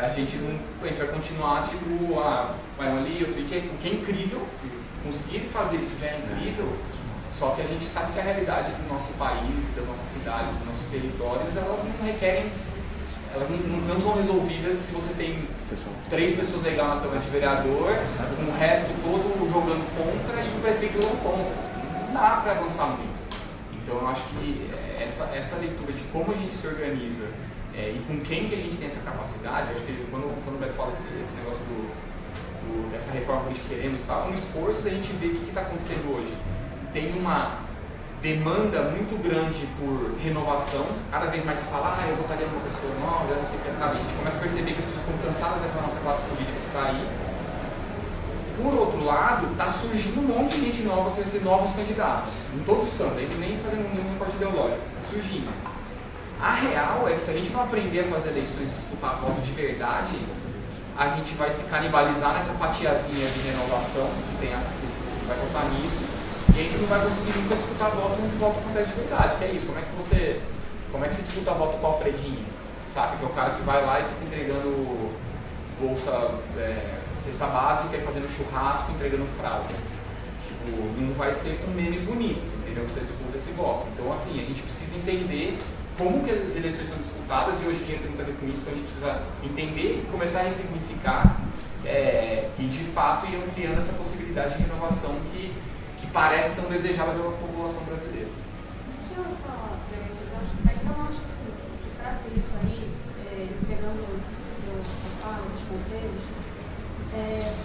a gente vai continuar, tipo, vai um ali, outro ali, o que é incrível. Conseguir fazer isso já é incrível, só que a gente sabe que a realidade do nosso país, das nossas cidades, dos nossos territórios, elas não requerem, elas não são resolvidas se você tem 3 pessoas legais na Câmara de Vereador, com o resto todo jogando contra e o prefeito jogando contra. Não dá para avançar muito. Então eu acho que essa leitura de como a gente se organiza e com quem que a gente tem essa capacidade, eu acho que quando o Beto fala esse negócio dessa reforma política que queremos, tá? Um esforço da gente ver o que está acontecendo hoje. Tem uma demanda muito grande por renovação, cada vez mais se fala, eu votaria numa pessoa nova, eu não sei o que, a gente começa a perceber que as pessoas estão cansadas dessa nossa classe política que está aí. Por outro lado, está surgindo um monte de gente nova que vai ser novos candidatos, em todos os campos, nem fazendo nenhum recorte ideológico, está surgindo. A real é que se a gente não aprender a fazer eleições e disputar voto de verdade, a gente vai se canibalizar nessa fatiazinha de renovação, que vai votar nisso, e a gente não vai conseguir nunca disputar voto num voto com teste de verdade, que é isso, como é que você disputa voto com o Alfredinho, sabe, que é o cara que vai lá e fica entregando bolsa, cesta básica e fazendo churrasco, entregando fralda. Tipo, não vai ser com memes bonitos, entendeu, que você disputa esse voto. Então, assim, a gente precisa entender como que as eleições são disputadas, e hoje em dia tem muito a ver com isso, então a gente precisa entender e começar a ressignificar e de fato ir ampliando essa possibilidade de renovação que parece tão desejada pela população brasileira. Deixa eu só ver mas eu acho assim, que para isso aí, pegando o seu fala, os conselhos,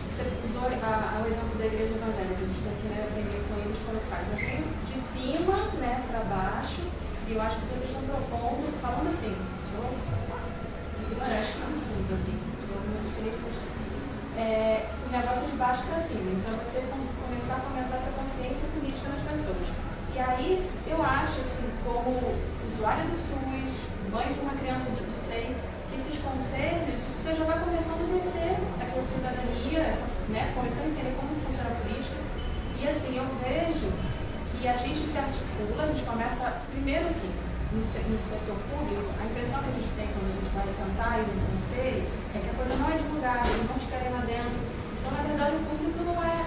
você usou o exemplo da Igreja Evangélica, a gente tem que aprender com eles como faz, mas tem de cima para baixo. E eu acho que vocês estão propondo, falando assim, sou ignorante, não sinto, assim, de algumas experiências, um negócio de baixo para cima. Então você começar a fomentar essa consciência política nas pessoas. E aí eu acho, assim, como usuária do SUS, mãe de uma criança de sei, que esses conselhos, você já vai começando a exercer essa cidadania, começando a entender como funciona a política. E assim, eu vejo que a gente se articula, a gente começa, primeiro assim, no setor público, a impressão que a gente tem quando a gente vai cantar e no conselho é que a coisa não é divulgada, não te querem lá dentro. Então, na verdade, o público não é,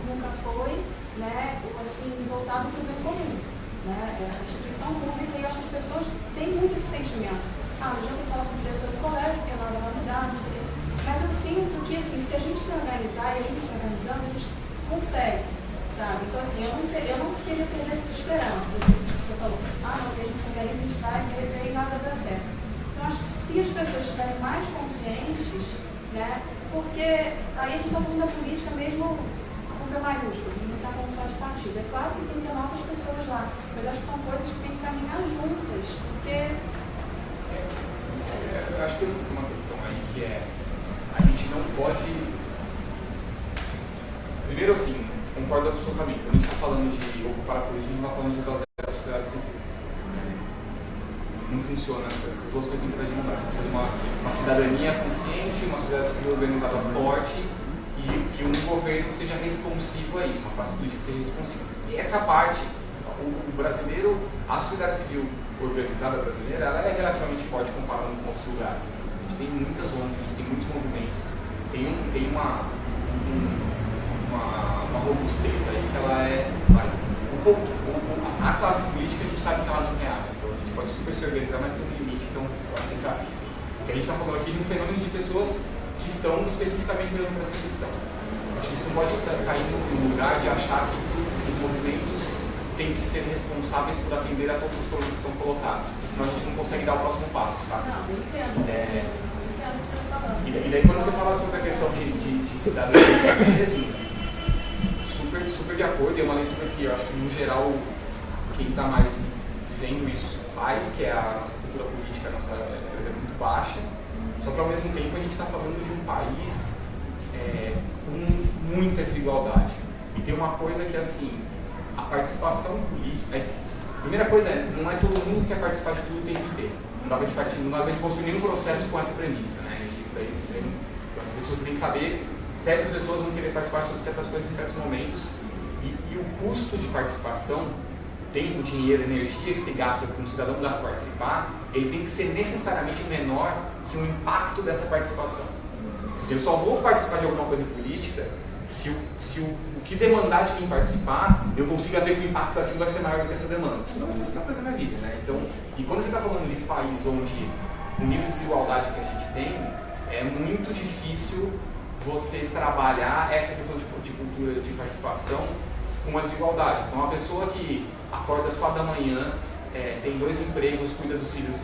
nunca foi, assim, voltado para o bem comum. A instituição pública, e eu acho que as pessoas têm muito esse sentimento. Eu já vou falar com o diretor do colégio, porque nada vai mudar, não sei o quê. Mas eu sinto que, assim, se a gente se organizar e a gente se organizando, a gente consegue. Sabe? Então, assim, eu não queria perder essa esperança. Você falou, não, que a gente se organiza, a gente vai ver e nada dá certo. Então, acho que se as pessoas estiverem mais conscientes, porque aí a gente está falando da política mesmo com P maiúsculo, a gente não está falando só de partido. É claro que tem que ter novas pessoas lá, mas acho que são coisas que tem que caminhar juntas, porque... Não sei. Eu acho que tem uma questão aí que é, a gente não pode... Primeiro, assim, concordo absolutamente. Quando a gente está falando de ocupar a política, a gente não está falando de esvaziar a sociedade civil. Não funciona, essas duas coisas têm que estar de mudar. Precisa de uma cidadania consciente, uma sociedade civil organizada forte e um governo que seja responsivo a isso, uma classe política que seja responsiva. E essa parte, o brasileiro, a sociedade civil organizada brasileira, ela é relativamente forte comparando com outros lugares. A gente tem muitas ONGs, a gente tem muitos movimentos, tem uma robustez aí que ela é... A classe política a gente sabe que ela não reage, então a gente pode super se organizar, mas tem um limite, então eu acho que a gente sabe. Porque a gente está falando aqui de um fenômeno de pessoas que estão especificamente olhando para essa questão. A gente não pode cair no lugar de achar que os movimentos têm que ser responsáveis por atender a todos os problemas que estão colocados, porque senão a gente não consegue dar o próximo passo, sabe? Não, eu entendo. Eu entendo o que você está falando. E daí quando você fala sobre a questão de cidadania mesmo, super de acordo, é uma leitura que eu acho que no geral quem está mais vivendo isso faz, que é a nossa cultura política, a nossa é muito baixa, só que ao mesmo tempo a gente está falando de um país com muita desigualdade. E tem uma coisa que assim, a participação política, primeira coisa não é todo mundo que quer participar de tudo o tempo inteiro. Não dá para gente construir nenhum processo com essa premissa, né? Então as pessoas têm que saber, certas pessoas vão querer participar de certas coisas em certos momentos, e o custo de participação, tempo, dinheiro, energia que se gasta, que um cidadão gasta para participar, ele tem que ser necessariamente menor que o impacto dessa participação. Eu só vou participar de alguma coisa política se o que demandar de quem participar, eu consiga ver que o impacto daquilo vai ser maior do que essa demanda. Senão eu não vou fazer coisa na minha vida, né? Então, e quando você está falando de um país onde o nível de desigualdade que a gente tem, é muito difícil você trabalhar essa questão de cultura de participação com uma desigualdade. Então, uma pessoa que acorda às 4 da manhã, tem 2 empregos, cuida dos filhos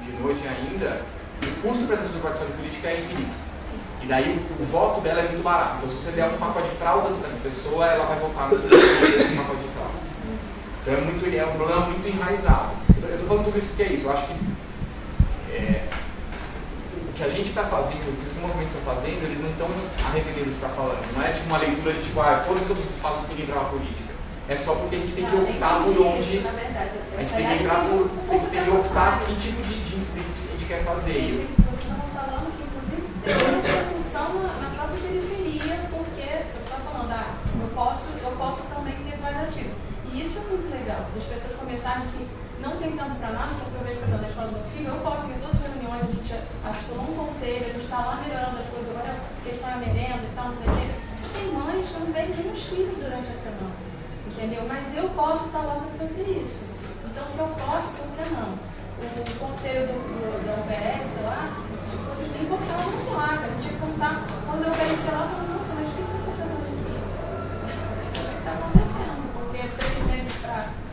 de noite ainda, o custo para essa pessoa participar de política é infinito. E daí o voto dela é muito barato. Então, se você der um pacote de fraldas para essa pessoa, ela vai votar nesse pacote de fraldas. Então, é um problema muito enraizado. Eu estou falando tudo isso porque é isso. Eu acho que o que a gente está fazendo, o que os movimentos estão fazendo, eles não estão arrependendo do que está falando. Não é tipo uma leitura de tipo, foram todos os espaços que ninguém entrar na política. É só porque a gente tem que optar por onde. A gente tem que entrar por. Tem que optar que tipo de incidente a gente quer fazer. Vocês estavam falando que, inclusive, tem uma repercussão na própria periferia, porque você está falando, eu posso também ter voz ativa. E isso é muito legal, das pessoas começarem que não tem tempo para nada, porque eu vejo na escola do meu filho, eu posso ir em todas as reuniões, a gente articulou um conselho, a gente está lá mirando as coisas, agora a questão é a merenda e tal, não sei o quê. Tem mães que não vêm nem os filhos durante a semana, entendeu? Mas eu posso estar lá para fazer isso. Então, se eu posso, por que não? O conselho da UBS lá, eles têm que botar uma placa, a gente tinha que contar, quando eu apareci lá, eu falei, nossa, mas o que você está fazendo aqui? Isso é o que está acontecendo, porque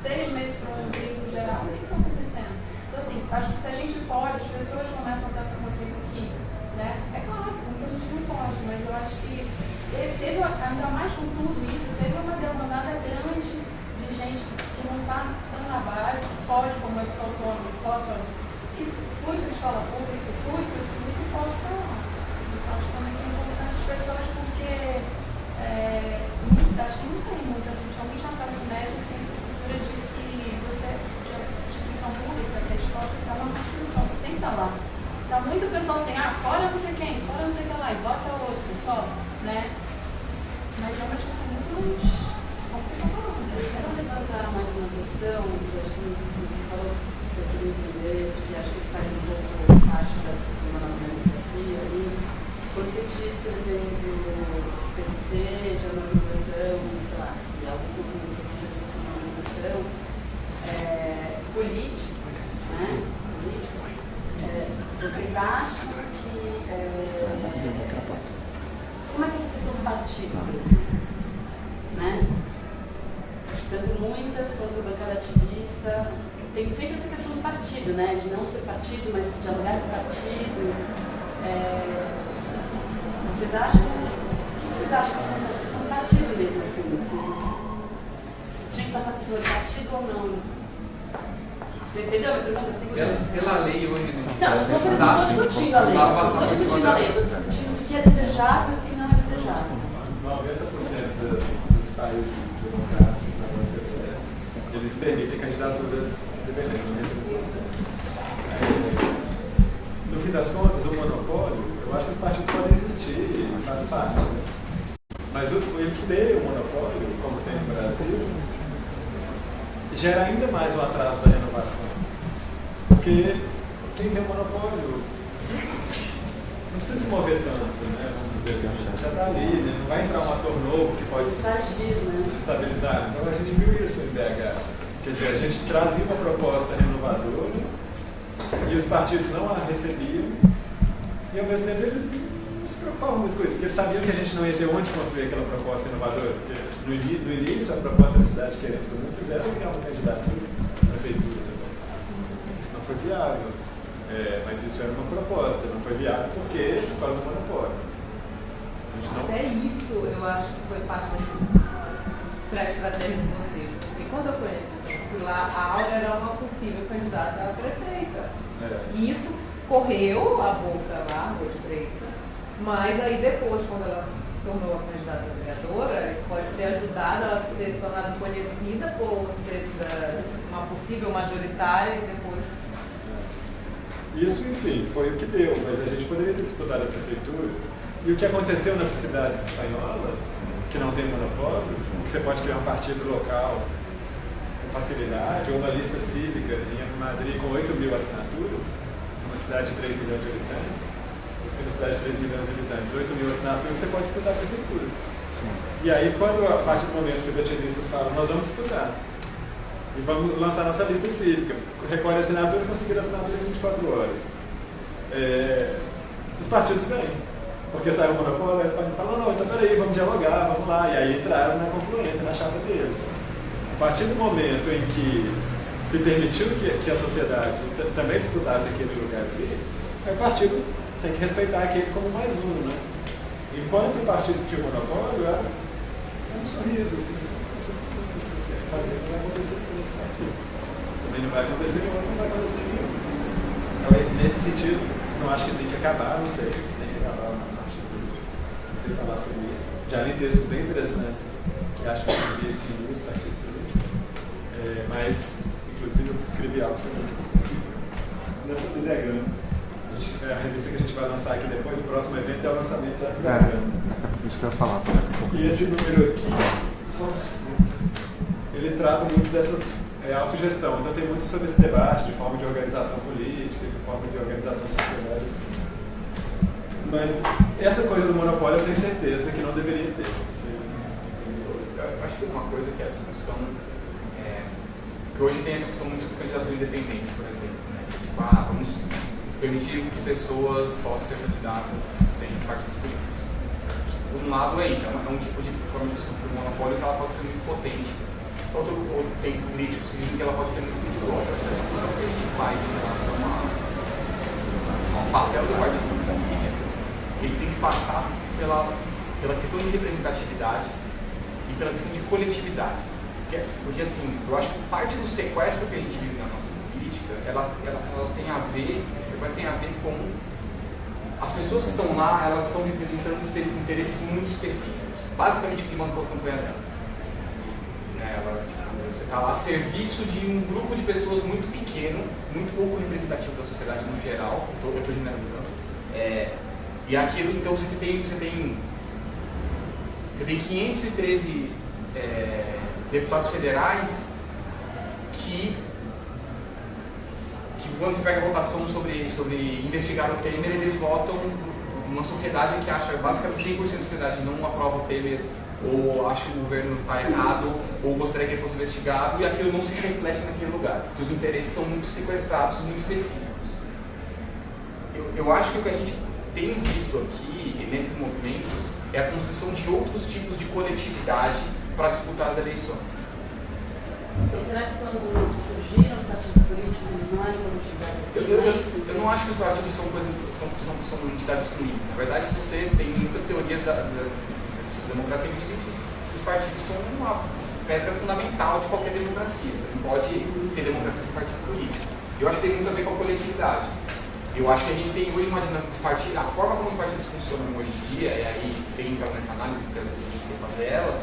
6 meses para um clínico geral, o que está acontecendo? Então, assim, acho que se a gente pode, as pessoas começam a ter essa consciência aqui, né? É claro, muita gente não pode, mas eu acho que teve, ainda mais com tudo isso, teve uma demandada grande de gente que não está tão na base, que pode, como eu sou autônomo, que fui para a escola pública, fui para o SIS e posso estar lá. Então, acho que também é importante as pessoas, porque acho que não tem muito, assim, principalmente na classe média, assim, essa cultura de que que a instituição pública, que a escola, está lá na instituição, você tem que estar lá. Está muito pessoal assim, fora não sei quem, fora não sei o que lá, e bota outro, só, né? Mas é uma discussão muito mais, como você está falando. Só levantar mais uma questão, que eu acho que você falou, que eu queria entender, que acho que isso faz um pouco parte da discussão da democracia ali. Quando você diz, por exemplo, PCC, de organização, sei lá, e alguns movimentos de organização, políticos, né? Vocês acham que. Como é que essa questão do partido, por exemplo? Né? Tanto muitas quanto bancada ativista, tem sempre essa questão do partido, né? De não ser partido, mas dialogar com o partido. Vocês acham? O que vocês acham dessa questão do partido mesmo, assim? Se tinha que passar por cima do partido ou não? Você entendeu a pergunta? Pela lei hoje não. Não, eu estou discutindo a lei. Eu estou discutindo a lei. Eu estou discutindo o que é desejável e o que não é desejável. 90% dos países democráticos, eles permitem candidaturas independentes. No fim das contas, o monopólio, eu acho que os partidos podem existir, faz parte. Né? Mas eles terem o monopólio, como tem no Brasil, gera ainda mais o atraso da renovação. Porque quem tem o monopólio não precisa se mover tanto, né? Vamos dizer assim, já está ali, né? Não vai entrar um ator novo que pode desestabilizar. Então a gente viu isso em BH. Quer dizer, a gente trazia uma proposta renovadora e os partidos não a recebiam e ao mesmo tempo eles não se preocupavam muito com isso, porque eles sabiam que a gente não ia ter onde construir aquela proposta inovadora, porque no início a proposta da cidade querendo todo mundo quiser criar uma candidatura à prefeitura. Isso não foi viável, mas isso era uma proposta, não foi viável por causa do monopólio. Até isso eu acho que foi parte da estratégia de vocês, porque quando eu conheci, fui lá, a Áurea era uma possível candidata a prefeita. E isso correu a boca lá, a estreita, mas aí depois, quando ela se tornou a candidata a vereadora, pode ter ajudado ela a ter se tornado conhecida por ser uma possível majoritária e depois... Isso, enfim, foi o que deu, mas a gente poderia ter disputado a prefeitura. E o que aconteceu nessas cidades espanholas, que não tem monopólio, que você pode criar um partido local com facilidade, ou uma lista cívica em Madrid com 8 mil assinaturas, uma cidade de 3 milhões de habitantes, você tem uma cidade de 3 milhões de habitantes, 8 mil assinaturas, você pode disputar a prefeitura. E aí, a partir do momento que os ativistas falam, nós vamos disputar, e vamos lançar nossa lista cívica, recolhe a assinatura e conseguir a assinatura em 24 horas. Os partidos vêm. Porque saiu o monopólio, eles falam, não, então peraí, vamos dialogar, vamos lá. E aí entraram na confluência, na chapa deles. A partir do momento em que se permitiu que a sociedade também disputasse aquele lugar ali, aí o partido tem que respeitar aquele como mais um, né? Enquanto o partido tinha o monopólio, era um sorriso, assim, fazer o que vai acontecer com esse partido. Também não vai acontecer nenhum, não vai acontecer nenhum. Então, nesse sentido, não acho que tem que acabar, não sei, tem que acabar falar sobre isso. Já li textos bem interessantes que acho que devia extinguir os partidos políticos, mas inclusive eu escrevi algo sobre isso. Nessa Desegrama, a revista que a gente vai lançar aqui depois, o próximo evento é o lançamento da Desegrama. Isso que eu ia falar. E esse número aqui, ele trata muito dessas autogestão, então tem muito sobre esse debate de forma de organização política, de forma de organização da sociedade, assim. Mas essa coisa do monopólio eu tenho certeza que não deveria ter. Eu acho que uma coisa que é a discussão, que hoje tem a discussão muito sobre candidatura independente, por exemplo, né? Tipo, vamos permitir que pessoas possam ser candidatas sem partidos políticos. Por um lado é isso, é um tipo de forma de discussão do monopólio que ela pode ser muito potente. Outro, tem críticos que dizem que ela pode ser muito perigosa. A discussão que a gente faz em relação ao papel do partido político, ele tem que passar pela questão de representatividade e pela questão de coletividade. Porque assim, eu acho que parte do sequestro que a gente vive na nossa política, ela tem a ver, com as pessoas que estão lá, elas estão representando interesses muito específicos, basicamente o que mandou a campanha delas. Você está lá a serviço de um grupo de pessoas muito pequeno, muito pouco representativo da sociedade no geral, eu estou generalizando. E aquilo, então, você tem 513 deputados federais que quando você pega a votação sobre investigar o Temer, eles votam uma sociedade que acha, basicamente 100% da sociedade não aprova o Temer, ou acha que o governo está errado, ou gostaria que ele fosse investigado, e aquilo não se reflete naquele lugar, porque os interesses são muito sequestrados, muito específicos. Eu acho que o que a gente tem visto aqui, nesses movimentos, é a construção de outros tipos de coletividade para disputar as eleições. Então, será que quando surgiram os partidos políticos, eles não eram coletividades assim? Eu não acho que os partidos são entidades ruins. Na verdade, se você tem muitas teorias da democracia que dizem que os partidos são pedra fundamental de qualquer democracia. Você não pode ter democracia sem partido político. Eu acho que tem muito a ver com a coletividade. Eu acho que a gente tem hoje uma dinâmica dos partidos, a forma como os partidos funcionam hoje em dia, e aí sem entrar nessa análise, porque a gente tem que fazer ela,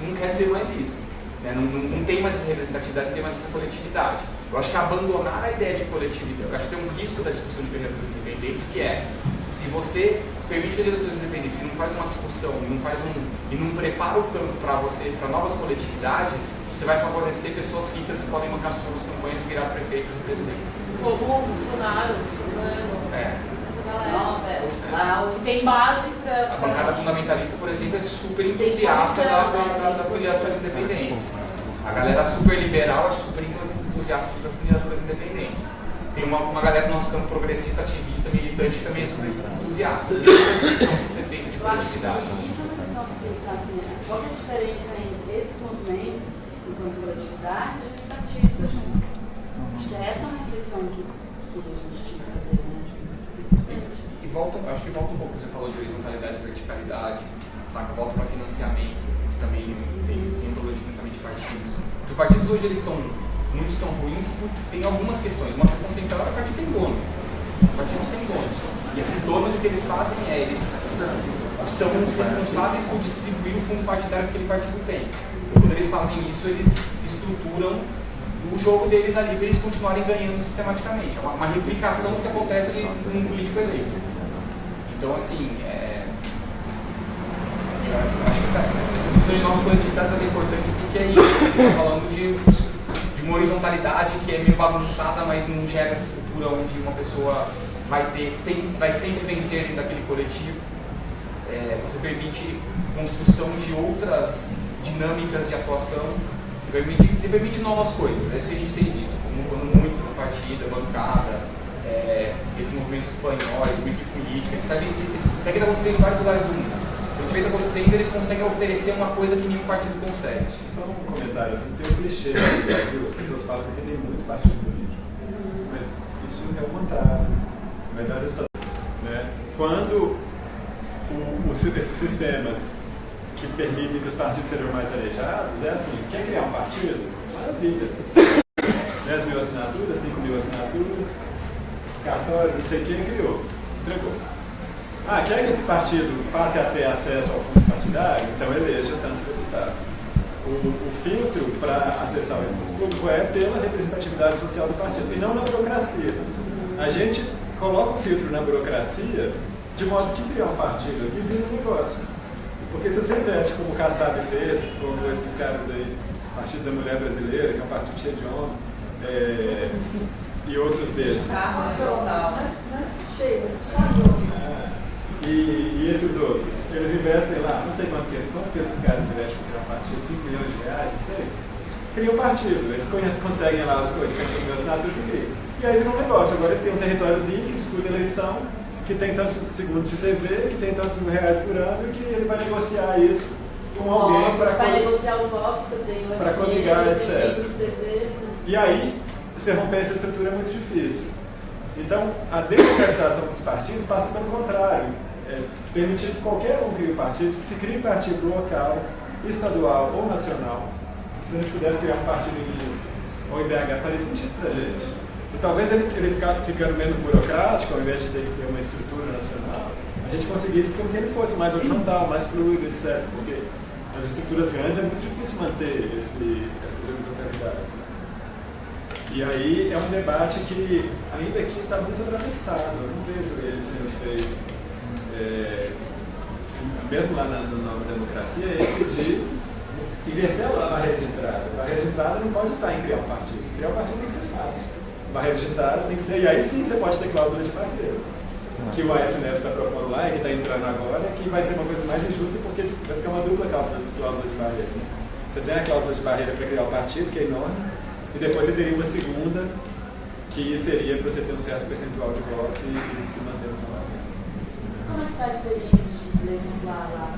não quer dizer mais isso. Né? Não tem mais essa representatividade, não tem mais essa coletividade. Eu acho que abandonar a ideia de coletividade, eu acho que tem um risco da discussão de candidaturas independentes, que é, se você permite candidaturas independentes e não faz uma discussão, e não prepara o campo para novas coletividades, você vai favorecer pessoas ricas que podem bancar suas campanhas e virar prefeitos e presidentes. Como o Bolsonaro, tem base para... A bancada fundamentalista, por exemplo, é super entusiasta das candidaturas independentes. A galera super liberal é super entusiasta das candidaturas independentes. Tem uma galera do nosso campo progressista, ativista, militante que também é super entusiasta. Isso é feito de coletividade. E isso é uma questão de pensar assim, qual é a diferença entre esses movimentos, enquanto coletividade, e os partidos? Acho que essa é uma reflexão que a gente tinha que fazer, né? Acho que volta um pouco, você falou de horizontalidade e verticalidade, saca? Volta para financiamento, que também tem um problema de financiamento de partidos. Os partidos hoje, muitos são ruins, tem algumas questões. Uma questão central é que o partido tem dono. Os partidos têm donos. E esses donos, o que eles fazem é, eles são os responsáveis por distribuir o fundo partidário que aquele partido tem. Então, quando eles fazem isso, eles estruturam o jogo deles ali para eles continuarem ganhando sistematicamente. É uma replicação que acontece com um político eleito. Então, assim, acho que essa discussão de novas coletividades é importante porque é isso. A gente está falando de uma horizontalidade que é meio bagunçada, mas não gera essa estrutura onde uma pessoa vai sempre vencer dentro daquele coletivo. Você permite construção de outras dinâmicas de atuação, você permite novas coisas. É isso que a gente tem visto, como muito partido, bancada, esses movimentos espanhóis, muito de política, que está acontecendo em vários lugares do mundo. A gente fez acontecendo, eles conseguem oferecer uma coisa que nenhum partido consegue. Só um comentário, assim, tem um clichê no Brasil, as pessoas falam que tem muito partido político, mas isso é o contrário. Na verdade, né? Quando esses sistemas que permitem que os partidos sejam mais alejados, é assim, quer criar um partido? Maravilha. 10 mil assinaturas, 5 mil assinaturas, cartório, não sei quem criou, entregou. Quer que esse partido passe a ter acesso ao fundo partidário? Então eleja tantos deputados. O filtro para acessar o recurso público é pela representatividade social do partido, e não na burocracia. A gente coloca o filtro na burocracia de modo que criar um partido aqui vira um negócio. Porque se você investe como o Kassab fez, como esses caras aí, Partido da Mulher Brasileira, que é um partido cheio de homem, e outros desses. E esses outros, eles investem lá, não sei quanto que esses caras investem para criar um partido, 5 milhões de reais, não sei. Criam um partido, eles conseguem lá as coisas, 100 mil assinaturas e criam. E aí vira um negócio, agora ele tem um territóriozinho que disputa eleição, que tem tantos segundos de TV, que tem tantos mil reais por ano, e que ele vai negociar isso com alguém para negociar o voto que eu tenho para coligar, etc. TV. E aí, você romper essa estrutura é muito difícil. Então, a democratização dos partidos passa pelo contrário. Permitir que qualquer um crie partidos, que se crie partido local, estadual ou nacional. Se a gente pudesse criar um partido em Minas ou em BH, faria sentido para a gente. E talvez ele ficando menos burocrático, ao invés de ter que ter uma estrutura nacional, a gente conseguisse que ele fosse mais horizontal, mais fluido, etc. Porque nas estruturas grandes é muito difícil manter essas horizontalidades. Né? E aí é um debate que ainda aqui está muito atravessado, eu não vejo ele sendo feito. Mesmo lá na nova democracia, é esse de inverter a barreira de entrada. A barreira de entrada não pode estar em criar um partido. Criar um partido tem que ser fácil. A barreira de entrada tem que ser. E aí sim você pode ter cláusula de barreira. Que o Aécio Neves está propondo lá, e que está entrando agora, que vai ser uma coisa mais injusta porque vai ficar uma dupla cláusula de barreira. Né? Você tem a cláusula de barreira para criar o partido, que é enorme, e depois você teria uma segunda, que seria para você ter um certo percentual de votos e se manter no poder. Como é que está a experiência de legislar lá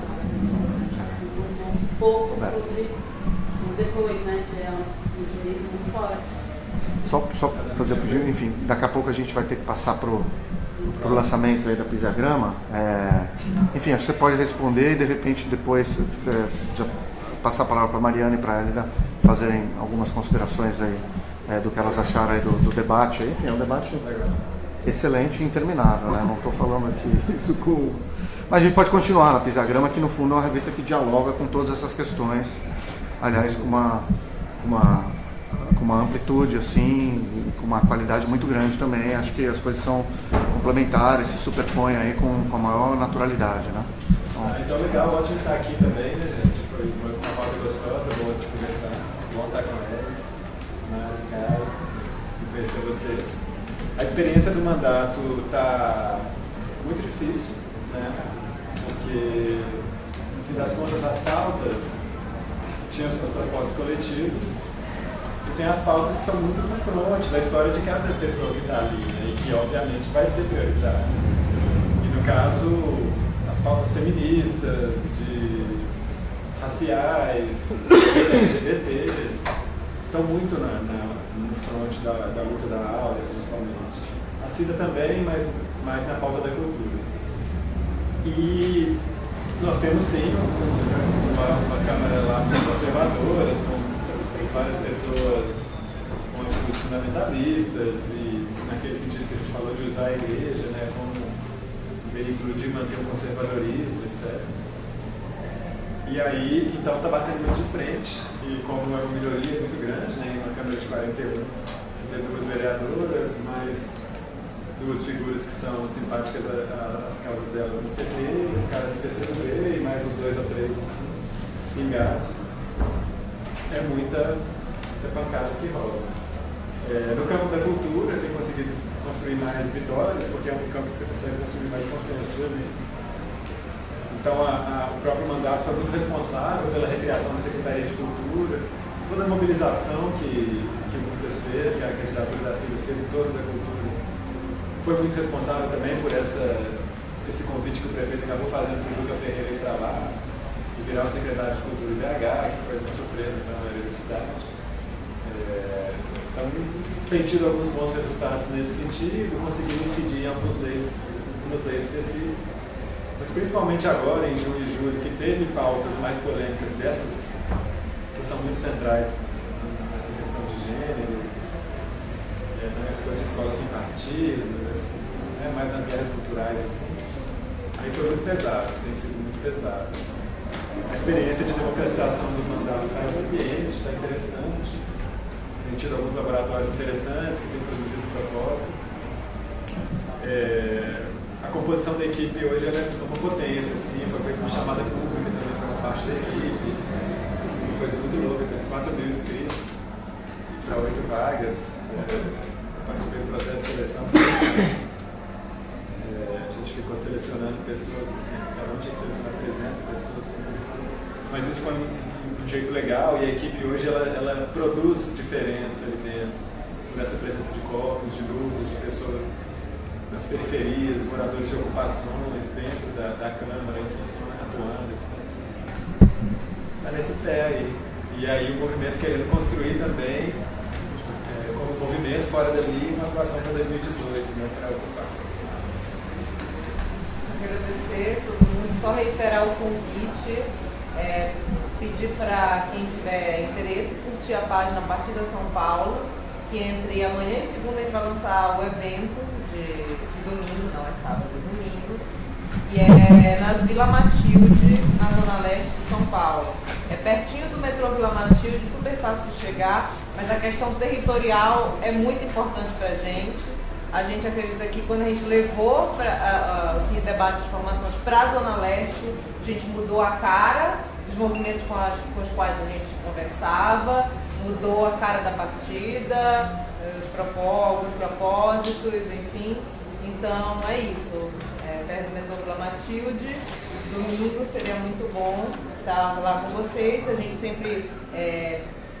um pouco sobre o depois, né? Que é uma experiência muito forte. Só fazer o pedido, enfim, daqui a pouco a gente vai ter que passar para o lançamento aí da Pisiagrama. Enfim, acho que você pode responder e de repente depois já passar a palavra para a Mariana e para a Elida fazerem algumas considerações aí do que elas acharam aí do debate. Enfim, é um debate excelente e interminável, né? Não estou falando aqui isso com... Mas a gente pode continuar na Pisagrama, que no fundo é uma revista que dialoga com todas essas questões, aliás, com uma amplitude, assim, com uma qualidade muito grande também. Acho que as coisas são complementares, se superpõem aí com a maior naturalidade, né? Então legal, ótimo estar aqui também, né, gente? Foi uma pauta gostosa, bom de conversar, bom estar com ela, Caio, e conhecer vocês. A experiência do mandato está muito difícil, né? Porque, no fim das contas, as pautas tinham os propósitos coletivos e tem as pautas que são muito no front da história de cada pessoa que está ali, né? E que, obviamente, vai ser priorizada. E, no caso, as pautas feministas, raciais, LGBTs, estão muito no front da luta da aula, principalmente. A CIDA também, mas mais na pauta da cultura. E nós temos sim uma Câmara lá muito conservadora, com várias pessoas com atitudes fundamentalistas e naquele sentido que a gente falou de usar a igreja, né, como um veículo de manter o conservadorismo, etc. E aí, então, está batendo muito de frente, e como é uma melhoria muito grande, né, uma Câmara de 41, tem 2 vereadoras, mais 2 figuras que são simpáticas às causas dela no PT, o cara do PCdoB, e mais uns 2 ou 3 assim, pingados. É muita pancada que rola. No campo da cultura, tem conseguido construir mais vitórias, porque é um campo que você consegue construir mais consenso ali. Então, o próprio mandato foi muito responsável pela recriação da Secretaria de Cultura, toda a mobilização que o Lucas fez, que a candidatura da CIDA fez em torno da cultura, foi muito responsável também por esse convite que o prefeito acabou fazendo para o Juca Ferreira ir para lá e virar o secretário de Cultura de BH, que foi uma surpresa para a maioria da cidade. Então, tem tido alguns bons resultados nesse sentido, conseguiu incidir em algumas leis específicas. Mas principalmente agora, em junho e julho, que teve pautas mais polêmicas dessas, que são muito centrais nessa questão de gênero, nas coisas de escola sem partido, assim, né, mais nas guerras culturais, assim. Aí foi muito pesado, tem sido muito pesado. Assim. A experiência de democratização do mandato está incipiente, está interessante. Tem tido alguns laboratórios interessantes que têm produzido propostas. A composição da equipe hoje é uma potência, assim, foi feita uma chamada pública também para uma parte da equipe, uma coisa muito louca, tem 4.000 inscritos para 8 vagas, participei do processo de seleção, a gente ficou selecionando pessoas, assim, cada um tinha que selecionar 300 pessoas, mas isso foi um jeito legal e a equipe hoje ela produz diferença ali dentro, por essa presença de corpos, de grupos, de pessoas nas periferias, moradores de ocupações, dentro da Câmara, em função, atuando, etc. Está nesse pé aí. E aí o movimento querendo construir também, como movimento fora dali, uma atuação para 2018, né, para ocupar. Agradecer a todo mundo, só reiterar o convite, pedir para quem tiver interesse, curtir a página Partida São Paulo, que entre amanhã e segunda a gente vai lançar o evento de domingo, não é sábado, é domingo, e é na Vila Matilde, na zona leste de São Paulo. É pertinho do metrô Vila Matilde, super fácil de chegar, mas a questão territorial é muito importante para a gente. A gente acredita que quando a gente levou o debate de formações para a zona leste, a gente mudou a cara dos movimentos com os quais a gente conversava, mudou a cara da partida, os propósitos, enfim. Então é isso. Perto do metrô Vila Matilde, domingo seria muito bom estar lá com vocês. A gente sempre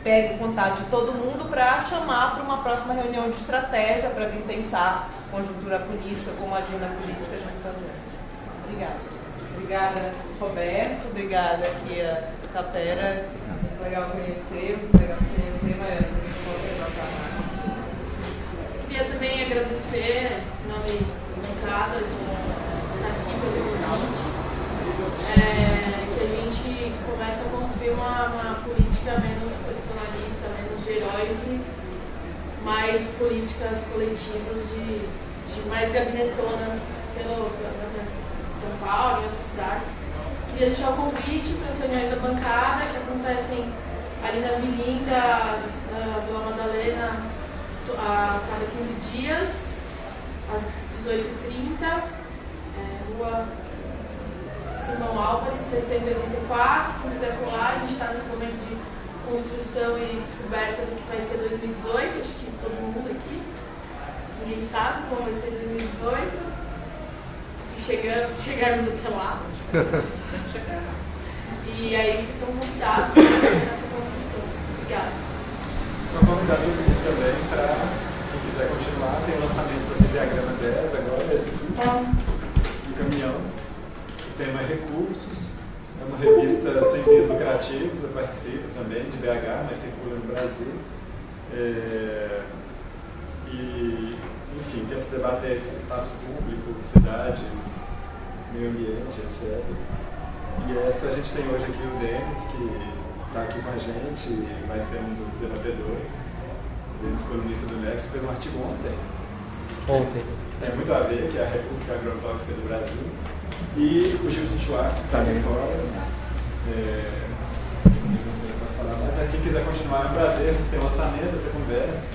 pega o contato de todo mundo para chamar para uma próxima reunião de estratégia, para vir pensar conjuntura política, como agenda política junto com a gente. Obrigada. Obrigada, Roberto. Obrigada aqui a Tapera. Muito legal conhecer, Mariana. Queria também agradecer, em nome do Cada, de estar aqui pelo convite, que a gente começa a construir uma instituições e mais políticas coletivas de mais gabinetonas pela São Paulo e outras cidades. Queria deixar o convite para as reuniões da bancada que acontecem ali na Vilinda, na Vila Madalena, a cada 15 dias, às 18h30, Rua Simão Álvares, 784. Quem quiser colar, a gente está nesse momento de construção e descoberta do que vai ser 2018, acho que todo mundo aqui. Ninguém sabe como vai ser 2018. Se chegarmos até lá. E aí vocês estão convidados nessa construção. Obrigada. Só convidar todo mundo também para quem quiser continuar, tem o lançamento do Diagrama 10 agora, esse aqui, do caminhão. O tema é recursos. É uma revista sem fins lucrativos, eu participo também de BH, mas circula no Brasil. E, enfim, tento debater esse espaço público, cidades, meio ambiente, etc. E essa a gente tem hoje aqui o Denis, que está aqui com a gente e vai ser um dos debatedores. O Denis, colunista do Nexo, fez um artigo ontem. Tem muito a ver, que é a República Agrotóxica do Brasil. E o Gilson Schwartz, que está aqui fora. Não posso falar mais, mas quem quiser continuar é um prazer. Tem o lançamento, essa conversa,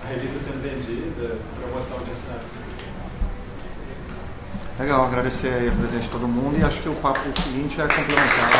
a revista sendo vendida, promoção de assinaturas. Legal, agradecer aí a presença de todo mundo e acho que o papo seguinte é complementar.